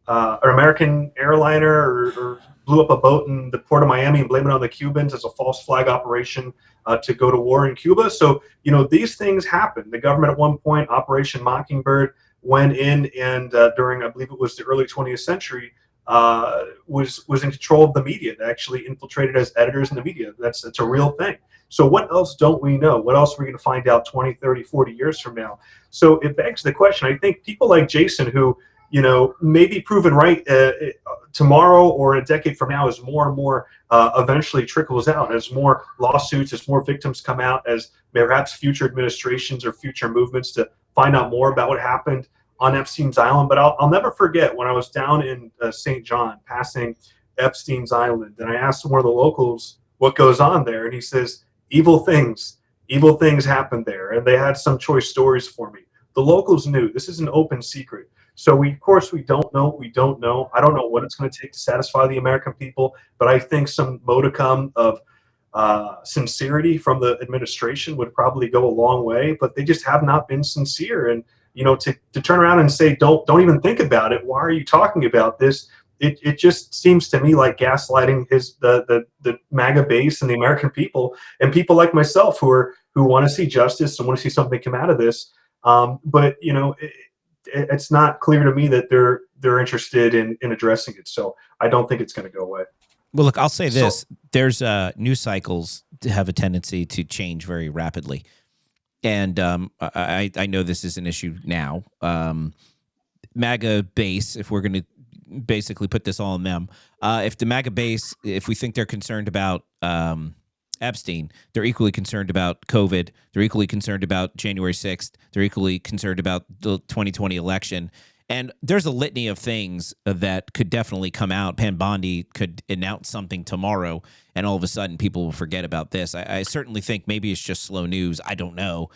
or American airliner or blew up a boat in the port of Miami and blamed it on the Cubans as a false flag operation to go to war in Cuba. So, these things happen. The government at one point, Operation Mockingbird, went in and during, I believe it was the early 20th century, was in control of the media. They actually infiltrated as editors in the media. That's a real thing. So what else don't we know? What else are we going to find out 20, 30, 40 years from now? So it begs the question. I think people like Jason, who, may be proven right tomorrow or a decade from now, as more and more eventually trickles out, as more lawsuits, as more victims come out, as perhaps future administrations or future movements to find out more about what happened on Epstein's Island. But I'll never forget when I was down in St. John passing Epstein's Island, and I asked one of the locals what goes on there, and he says, evil things happen there. And they had some choice stories for me. The locals knew. This is an open secret. So we don't know. I don't know what it's going to take to satisfy the American people, but I think some modicum of sincerity from the administration would probably go a long way, but they just have not been sincere. And, to turn around and say, don't even think about it. Why are you talking about this? It just seems to me like gaslighting the MAGA base and the American people and people like myself who want to see justice and want to see something come out of this. But it's not clear to me that they're interested in addressing it. So I don't think it's going to go away. Well, look, I'll say this. There's news cycles have a tendency to change very rapidly. And I know this is an issue now. MAGA base, if we're going to basically put this all on them, if the MAGA base, if we think they're concerned about Epstein. They're equally concerned about COVID. They're equally concerned about January 6th. They're equally concerned about the 2020 election. And there's a litany of things that could definitely come out. Pam Bondi could announce something tomorrow, and all of a sudden people will forget about this. I certainly think maybe it's just slow news. I don't know.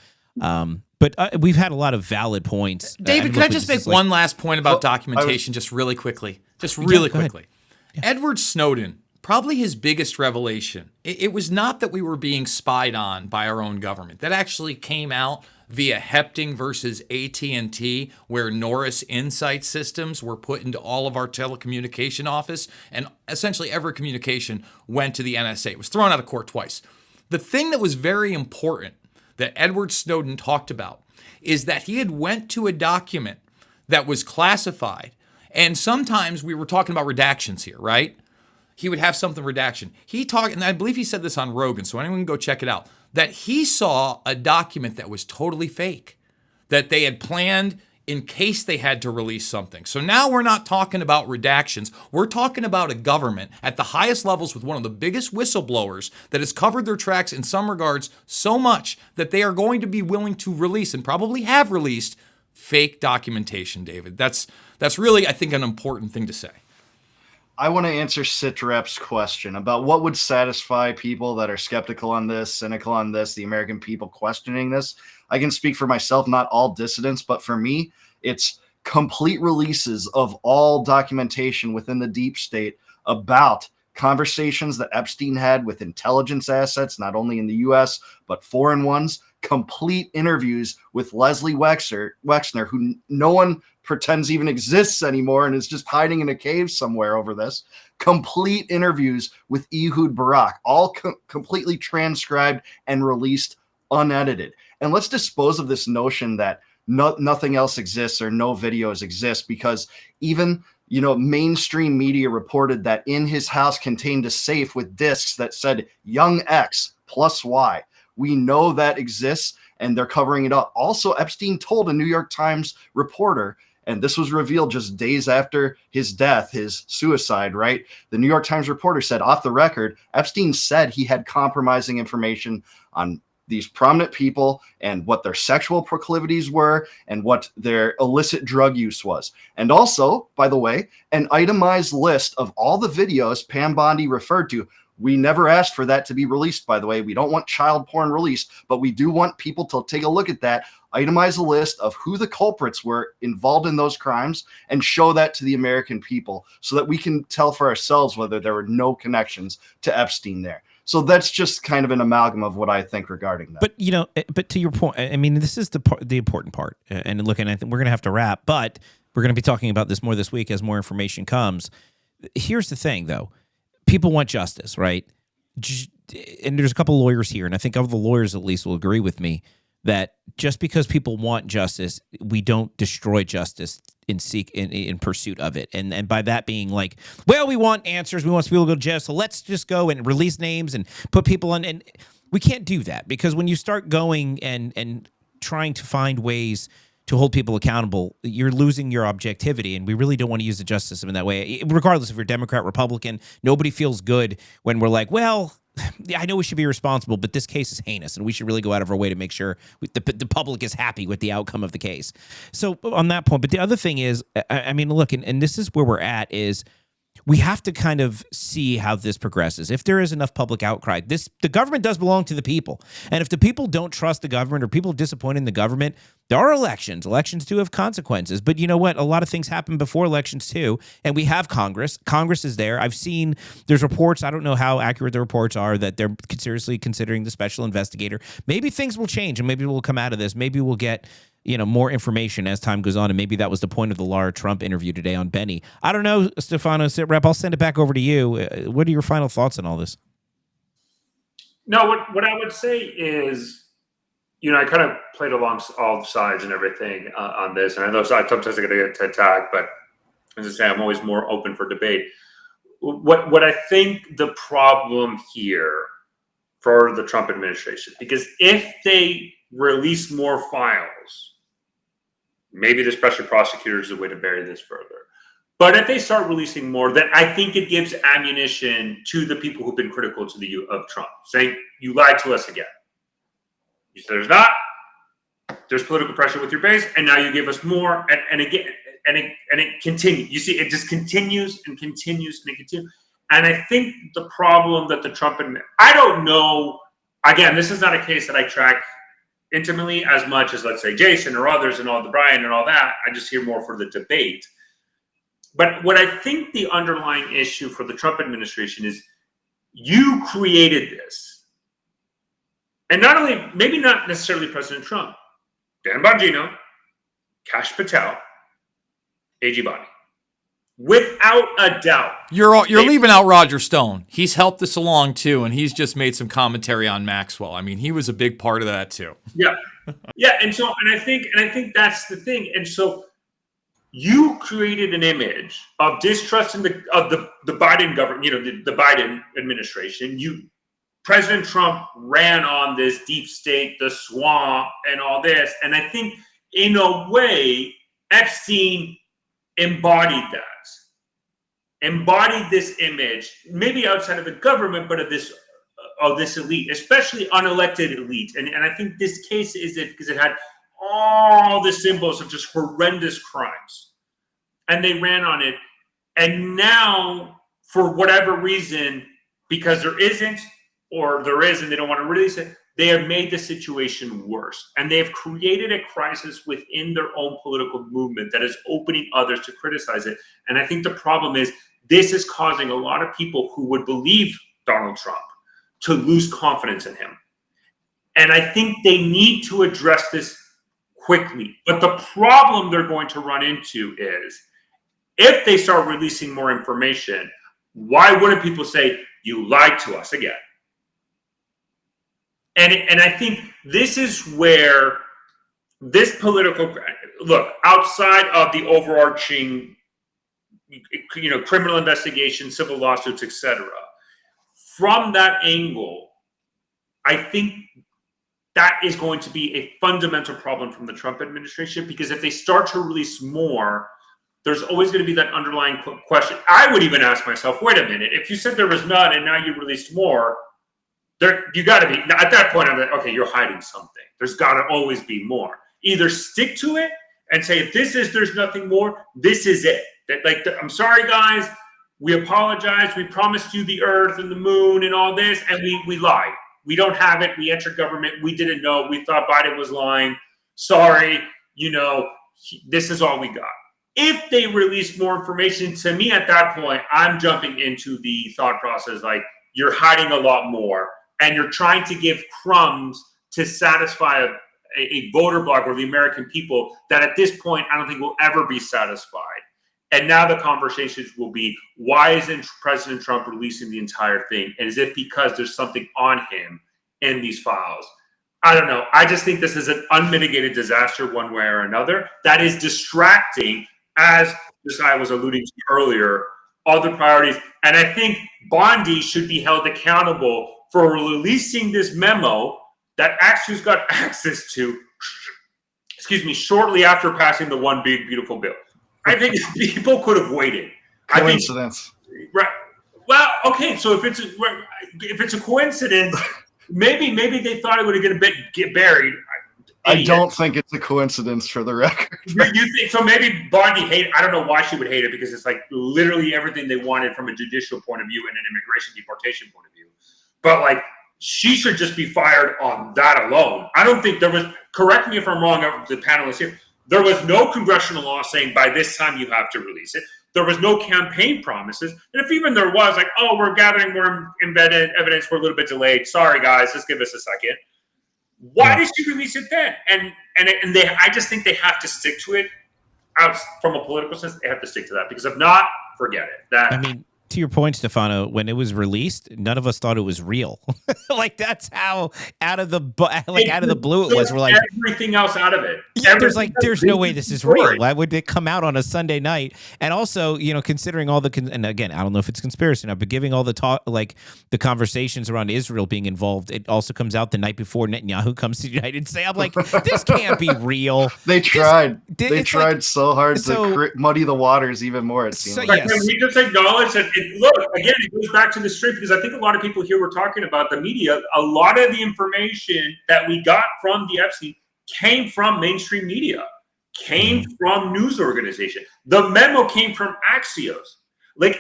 But we've had a lot of valid points. David, can I just make one last point about documentation just really quickly? Just really quickly. Yeah. Edward Snowden, probably his biggest revelation, it was not that we were being spied on by our own government. That actually came out via Hepting versus AT&T, where Norris Insight systems were put into all of our telecommunication office, and essentially every communication went to the NSA. It was thrown out of court twice. The thing that was very important that Edward Snowden talked about is that he had went to a document that was classified, and sometimes we were talking about redactions here, right? He would have something redaction. He talked, and I believe he said this on Rogan, so anyone can go check it out, that he saw a document that was totally fake, that they had planned in case they had to release something. So now we're not talking about redactions. We're talking about a government at the highest levels with one of the biggest whistleblowers that has covered their tracks in some regards so much that they are going to be willing to release, and probably have released, fake documentation, David. That's really, I think, an important thing to say. I want to answer Sitrep's question about what would satisfy people that are skeptical on this, cynical on this, the American people questioning this. I can speak for myself, not all dissidents, but for me, it's complete releases of all documentation within the deep state about conversations that Epstein had with intelligence assets, not only in the US, but foreign ones, complete interviews with Leslie Wexner, who no one pretends even exists anymore and is just hiding in a cave somewhere over this. Complete interviews with Ehud Barak, all completely transcribed and released unedited. And let's dispose of this notion that nothing else exists or no videos exist, because even mainstream media reported that in his house contained a safe with discs that said young X plus Y. We know that exists, and they're covering it up. Also, Epstein told a New York Times reporter, and this was revealed just days after his death, his suicide, right? The New York Times reporter said, off the record, Epstein said he had compromising information on these prominent people and what their sexual proclivities were and what their illicit drug use was. And also, by the way, an itemized list of all the videos Pam Bondi referred to. We never asked for that to be released, by the way. We don't want child porn released, but we do want people to take a look at that, itemize a list of who the culprits were involved in those crimes, and show that to the American people so that we can tell for ourselves whether there were no connections to Epstein there. So that's just kind of an amalgam of what I think regarding that. But to your point, I mean, this is the important part. And look, and I think we're going to have to wrap, but we're going to be talking about this more this week as more information comes. Here's the thing, though. People want justice, right? And there's a couple of lawyers here, and I think of the lawyers at least will agree with me that just because people want justice, we don't destroy justice in pursuit of it. And by that being like, well, we want answers, we want people to go to jail, so let's just go and release names and put people on. And we can't do that, because when you start going and trying to find ways to hold people accountable, you're losing your objectivity, and we really don't want to use the justice system in that way. Regardless if you're Democrat, Republican, nobody feels good when we're like, well, I know we should be responsible, but this case is heinous, and we should really go out of our way to make sure the public is happy with the outcome of the case. So on that point, but the other thing is, I mean, look, and this is where we're at, is we have to kind of see how this progresses. If there is enough public outcry, the government does belong to the people. And if the people don't trust the government, or people disappointed in the government, there are elections. Elections do have consequences. But you know what? A lot of things happen before elections too. And we have Congress. Congress is there. I've seen there's reports, I don't know how accurate the reports are, that they're seriously considering the special investigator. Maybe things will change, and maybe we'll come out of this. Maybe we'll get more information as time goes on, and maybe that was the point of the Lara Trump interview today on Benny. I don't know, Stefano Sitrep, I'll send it back over to you. What are your final thoughts on all this? No, what I would say is, I kind of played along all sides and everything on this, and I know sometimes I get to attack, but as I say, I'm always more open for debate. What I think the problem here for the Trump administration, because if they release more files, maybe the special prosecutor is a way to bury this further. But if they start releasing more, then I think it gives ammunition to the people who've been critical of Trump, saying, you lied to us again. You said there's not. There's political pressure with your base, and now you give us more, and again, and it continues. You see, it just continues and continues and it continues. And I think the problem that the Trump I don't know. Again, this is not a case that I track intimately as much as, let's say, Jason or others and all the Brian and all that. I just hear more for the debate. But what I think the underlying issue for the Trump administration is, you created this, and not only, maybe not necessarily President Trump, Dan Bongino, Kash Patel, A.G. Body. Without a doubt. You're leaving out Roger Stone. He's helped this along too, and he's just made some commentary on Maxwell. I mean, he was a big part of that too. Yeah. Yeah, and I think that's the thing. And so you created an image of distrust of the Biden government, the Biden administration. President Trump ran on this deep state, the swamp, and all this. And I think in a way, Epstein embodied this image, maybe outside of the government, but of this elite, especially unelected elite. And I think this case is it because it had all the symbols of just horrendous crimes. And they ran on it. And now, for whatever reason, because there isn't, or there is and they don't want to release it, they have made the situation worse. And they have created a crisis within their own political movement that is opening others to criticize it. And I think the problem is, this is causing a lot of people who would believe Donald Trump to lose confidence in him. And I think they need to address this quickly. But the problem they're going to run into is, if they start releasing more information, why wouldn't people say, you lied to us again? And I think this is where this political look, outside of the overarching, criminal investigation, civil lawsuits, etc. From that angle, I think that is going to be a fundamental problem from the Trump administration, because if they start to release more, there's always going to be that underlying question. I would even ask myself, wait a minute, if you said there was none and now you released more, you got to be, at that point, I'm like, okay, you're hiding something. There's got to always be more. Either stick to it and say, if there's nothing more, this is it. I'm sorry, guys, we apologize. We promised you the earth and the moon and all this, and we lied. We don't have it. We entered government. We didn't know. We thought Biden was lying. Sorry, this is all we got. If they release more information, to me at that point, I'm jumping into the thought process like, you're hiding a lot more, and you're trying to give crumbs to satisfy a voter bloc or the American people that at this point, I don't think will ever be satisfied. And now the conversations will be, why isn't President Trump releasing the entire thing? And is it because there's something on him in these files? I don't know. I just think this is an unmitigated disaster one way or another that is distracting, as Josiah was alluding to earlier, other priorities. And I think Bondi should be held accountable for releasing this memo that actually's got access to, shortly after passing the One Big Beautiful Bill. I think people could have waited. Coincidence. Right. Well, okay. So if it's a coincidence, maybe they thought it would get buried. I don't think it's a coincidence, for the record. You think so? Maybe Bondi hated. I don't know why she would hate it, because it's like literally everything they wanted from a judicial point of view and an immigration deportation point of view. But she should just be fired on that alone. I don't think there was. Correct me if I'm wrong, the panelists here. There was no congressional law saying by this time you have to release it. There was no campaign promises. And if even there was, we're gathering more embedded evidence, we're a little bit delayed. Sorry, guys, just give us a second. Why did she release it then? And I just think they have to stick to it. From a political sense, they have to stick to that, because if not, forget it. To your point, Stefano, when it was released, none of us thought it was real. Like that's how out of the blue it was. We're like everything else out of it. Yeah, there's no way this is real. Why would it come out on a Sunday night? And also, considering all and again, I don't know if it's conspiracy now, but giving all the talk, like the conversations around Israel being involved, it also comes out the night before Netanyahu comes to the United States. I'm like, this can't be real. They tried. They tried so hard to muddy the waters even more. It seems. Can we just acknowledge that? Look, again, it goes back to the straight, because I think a lot of people here were talking about the media. A lot of the information that we got from the Epstein came from mainstream media, came from news organization. The memo came from Axios. And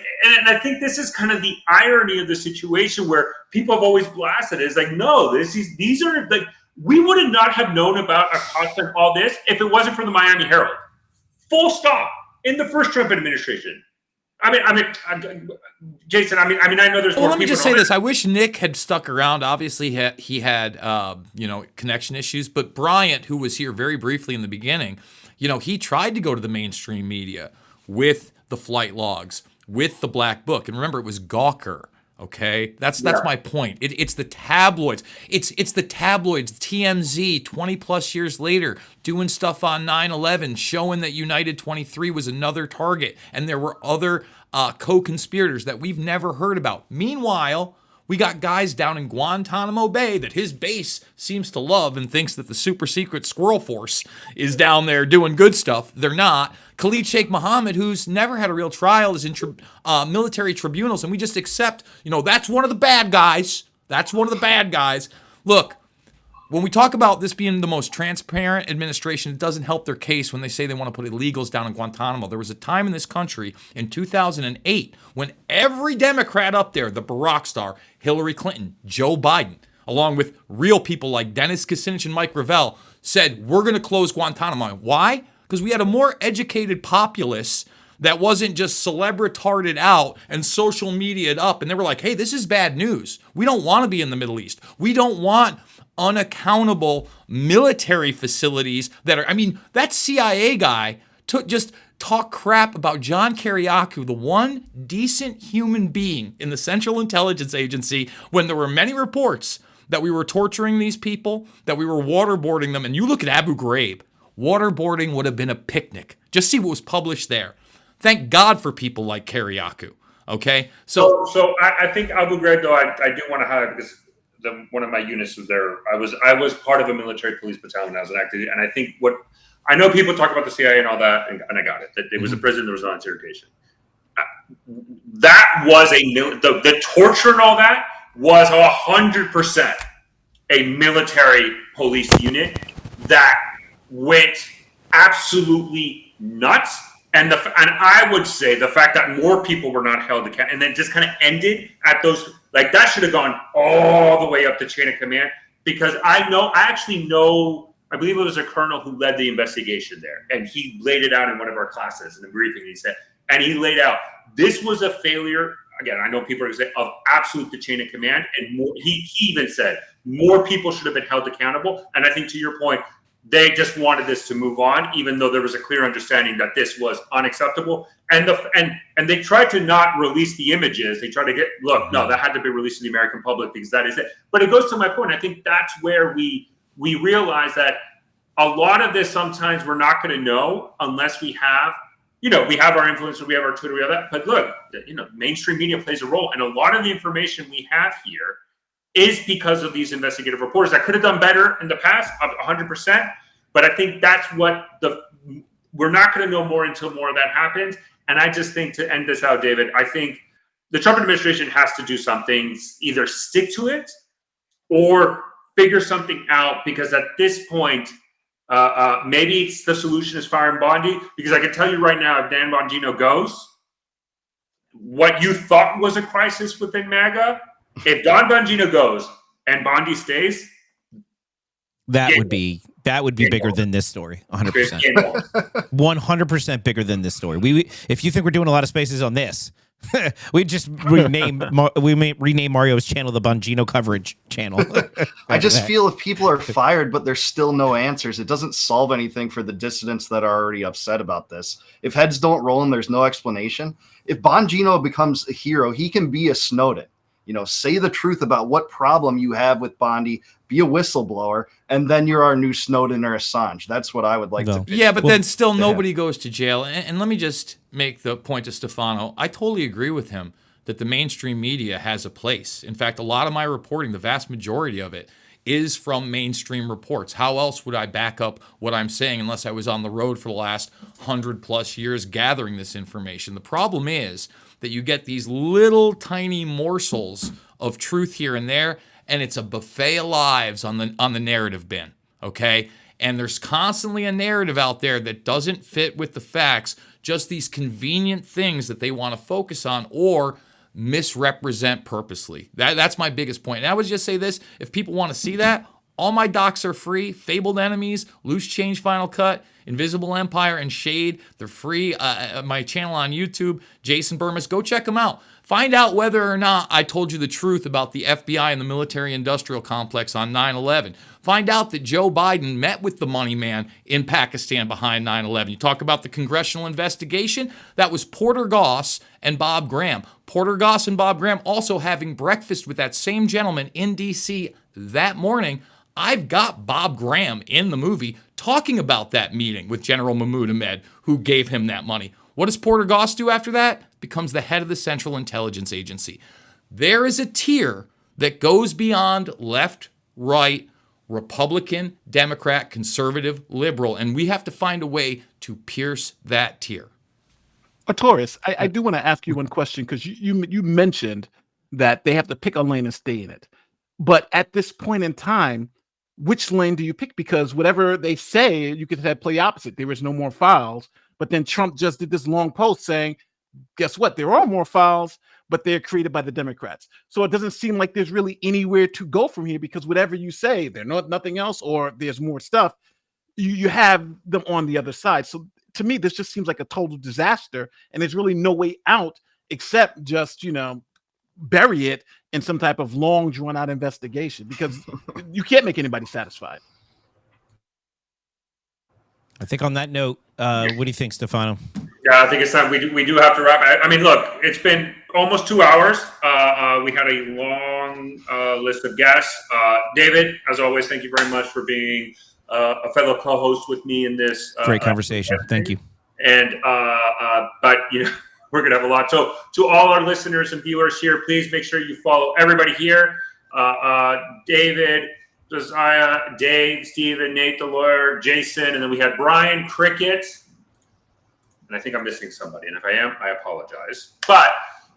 I think this is kind of the irony of the situation where people have always blasted it. It's like, no, these are like, we would not have known about Acosta and all this if it wasn't for the Miami Herald. Full stop. In the first Trump administration. I mean, Jason. I know there's. Well, let me just say this. I wish Nick had stuck around. Obviously, he had connection issues. But Bryant, who was here very briefly in the beginning, he tried to go to the mainstream media with the flight logs, with the Black Book, and remember, it was Gawker. Okay, that's my point. It's the tabloids. It's the tabloids. TMZ 20 plus years later doing stuff on 9/11, showing that United 23 was another target, and there were other co-conspirators that we've never heard about. Meanwhile, we got guys down in Guantanamo Bay that his base seems to love and thinks that the super secret Squirrel Force is down there doing good stuff. They're not. Khalid Sheikh Mohammed, who's never had a real trial, is in military tribunals, and we just accept, that's one of the bad guys. That's one of the bad guys. Look, when we talk about this being the most transparent administration, it doesn't help their case when they say they want to put illegals down in Guantanamo. There was a time in this country in 2008 when every Democrat up there, the Barack star, Hillary Clinton, Joe Biden, along with real people like Dennis Kucinich and Mike Gravel, said, we're going to close Guantanamo. Why? Because we had a more educated populace that wasn't just celebritarded out and social media'd up. And they were like, hey, this is bad news. We don't want to be in the Middle East. We don't want unaccountable military facilities that are, that CIA guy just talk crap about John Kiriakou, the one decent human being in the Central Intelligence Agency, when there were many reports that we were torturing these people, that we were waterboarding them. And you look at Abu Ghraib, waterboarding would have been a picnic. Just see what was published there. Thank God for people like Kiriakou. Okay, so I think Abu Ghraib, though, I do want to highlight, because one of my units was there. I was part of a military police battalion when I was an active, and I think I know people talk about the CIA and all that, and I got it. That it was a prison, there was no interrogation. That was the torture and all that was 100% a military police unit that went absolutely nuts. And I would say the fact that more people were not held accountable, and then just kind of ended at those, like, that should have gone all the way up the chain of command, because I believe it was a colonel who led the investigation there, and he laid it out in one of our classes in the briefing. He laid out, this was a failure. Again, I know people are going to say of absolute the chain of command, and more, he even said more people should have been held accountable. And I think, to your point, they just wanted this to move on, even though there was a clear understanding that this was unacceptable. And they tried to not release the images. They tried to no, that had to be released to the American public, because that is it. But it goes to my point. I think that's where we realize that a lot of this sometimes we're not going to know unless we have, we have our influencers, we have our Twitter, we have that. But look, mainstream media plays a role. And a lot of the information we have here is because of these investigative reporters that could have done better in the past, 100%. But I think that's what we're not going to know more until more of that happens. And I just think, to end this out, David, I think the Trump administration has to do something, either stick to it or figure something out, because at this point, maybe it's the solution is firing Bondi, because I can tell you right now, if Dan Bongino goes, what you thought was a crisis within MAGA, if Don Bongino goes and Bondi stays, that would be bigger than this story. 100%. 100% bigger than this story. If you think we're doing a lot of spaces on this, we just rename Mario's channel the Bongino coverage channel. I just feel if people are fired but there's still no answers, it doesn't solve anything for the dissidents that are already upset about this. If heads don't roll and there's no explanation, if Bongino becomes a hero, he can be a Snowden. Say the truth about what problem you have with Bondi, be a whistleblower, and then you're our new Snowden or Assange. That's what I would like to pitch. Yeah, but then still nobody goes to jail. And let me just make the point to Stefano. I totally agree with him that the mainstream media has a place. In fact, a lot of my reporting, the vast majority of it, is from mainstream reports. How else would I back up what I'm saying unless I was on the road for the last 100+ years gathering this information? The problem is that you get these little tiny morsels of truth here and there, and it's a buffet of lives on the narrative bin, okay? And there's constantly a narrative out there that doesn't fit with the facts, just these convenient things that they want to focus on or misrepresent purposely. That's my biggest point. And I would just say this, if people want to see that, all my docs are free. Fabled Enemies, Loose Change Final Cut, Invisible Empire, and Shade. They're free. My channel on YouTube, Jason Bermas. Go check them out. Find out whether or not I told you the truth about the FBI and the military-industrial complex on 9/11. Find out that Joe Biden met with the money man in Pakistan behind 9/11. You talk about the congressional investigation? That was Porter Goss and Bob Graham. Porter Goss and Bob Graham also having breakfast with that same gentleman in D.C. that morning. I've got Bob Graham in the movie talking about that meeting with General Mahmoud Ahmed, who gave him that money. What does Porter Goss do after that? Becomes the head of the Central Intelligence Agency. There is a tier that goes beyond left, right, Republican, Democrat, conservative, liberal, and we have to find a way to pierce that tier. Taurus, I do want to ask you one question, because you mentioned that they have to pick a lane and stay in it. But at this point in time, which lane do you pick? Because whatever they say, you could have play opposite. There is no more files. But then Trump just did this long post saying, guess what? There are more files, but they're created by the Democrats. So it doesn't seem like there's really anywhere to go from here, because whatever you say, there's nothing else, or there's more stuff, you have them on the other side. So to me, this just seems like a total disaster, and there's really no way out except just, bury it in some type of long, drawn-out investigation, because you can't make anybody satisfied. I think on that note, what do you think, Stefano? Yeah, I think it's time. We do have to wrap. I mean, look, it's been almost 2 hours. We had a long list of guests. David, as always, thank you very much for being a fellow co-host with me in this. Great conversation. Thank you. And but we're gonna have a lot. So to all our listeners and viewers here, please make sure you follow everybody here. David, Josiah, Dave, Steven, Nate the lawyer, Jason, and then we had Brian Cricket. And I think I'm missing somebody. And if I am, I apologize. But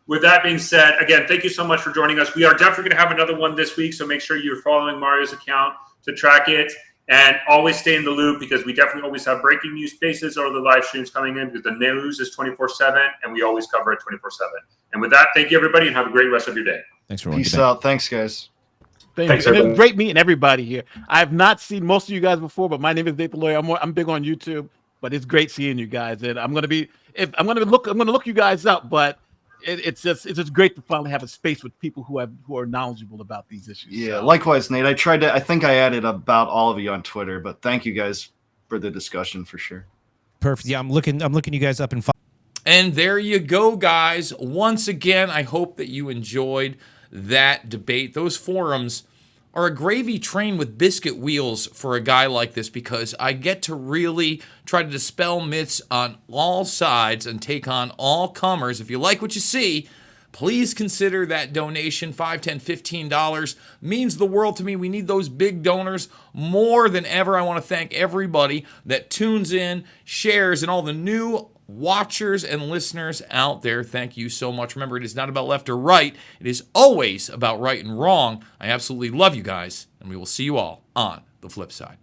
with that being said, again, thank you so much for joining us. We are definitely going to have another one this week. So make sure you're following Mario's account to track it. And always stay in the loop, because we definitely always have breaking news spaces or the live streams coming in, because the news is 24/7 and we always cover it 24/7. And with that, thank you, everybody, and have a great rest of your day. Thanks for watching. Peace out. Thanks, guys. Thanks, everybody. Great meeting everybody here. I have not seen most of you guys before, but my name is Nate the Lawyer. I'm big on YouTube, but it's great seeing you guys. And I'm gonna look you guys up. But it's just great to finally have a space with people who are knowledgeable about these issues. Yeah, so. Likewise, Nate. I think I added about all of you on Twitter, but thank you guys for the discussion for sure. Perfect. Yeah, I'm looking you guys up and. And there you go, guys. Once again, I hope that you enjoyed that debate. Those forums are a gravy train with biscuit wheels for a guy like this, because I get to really try to dispel myths on all sides and take on all comers. If you like what you see, please consider that donation. $5, $10, $15 means the world to me. We need those big donors more than ever. I want to thank everybody that tunes in, shares, and all the new watchers and listeners out there. Thank you so much. Remember, it is not about left or right. It is always about right and wrong. I absolutely love you guys, and we will see you all on the flip side.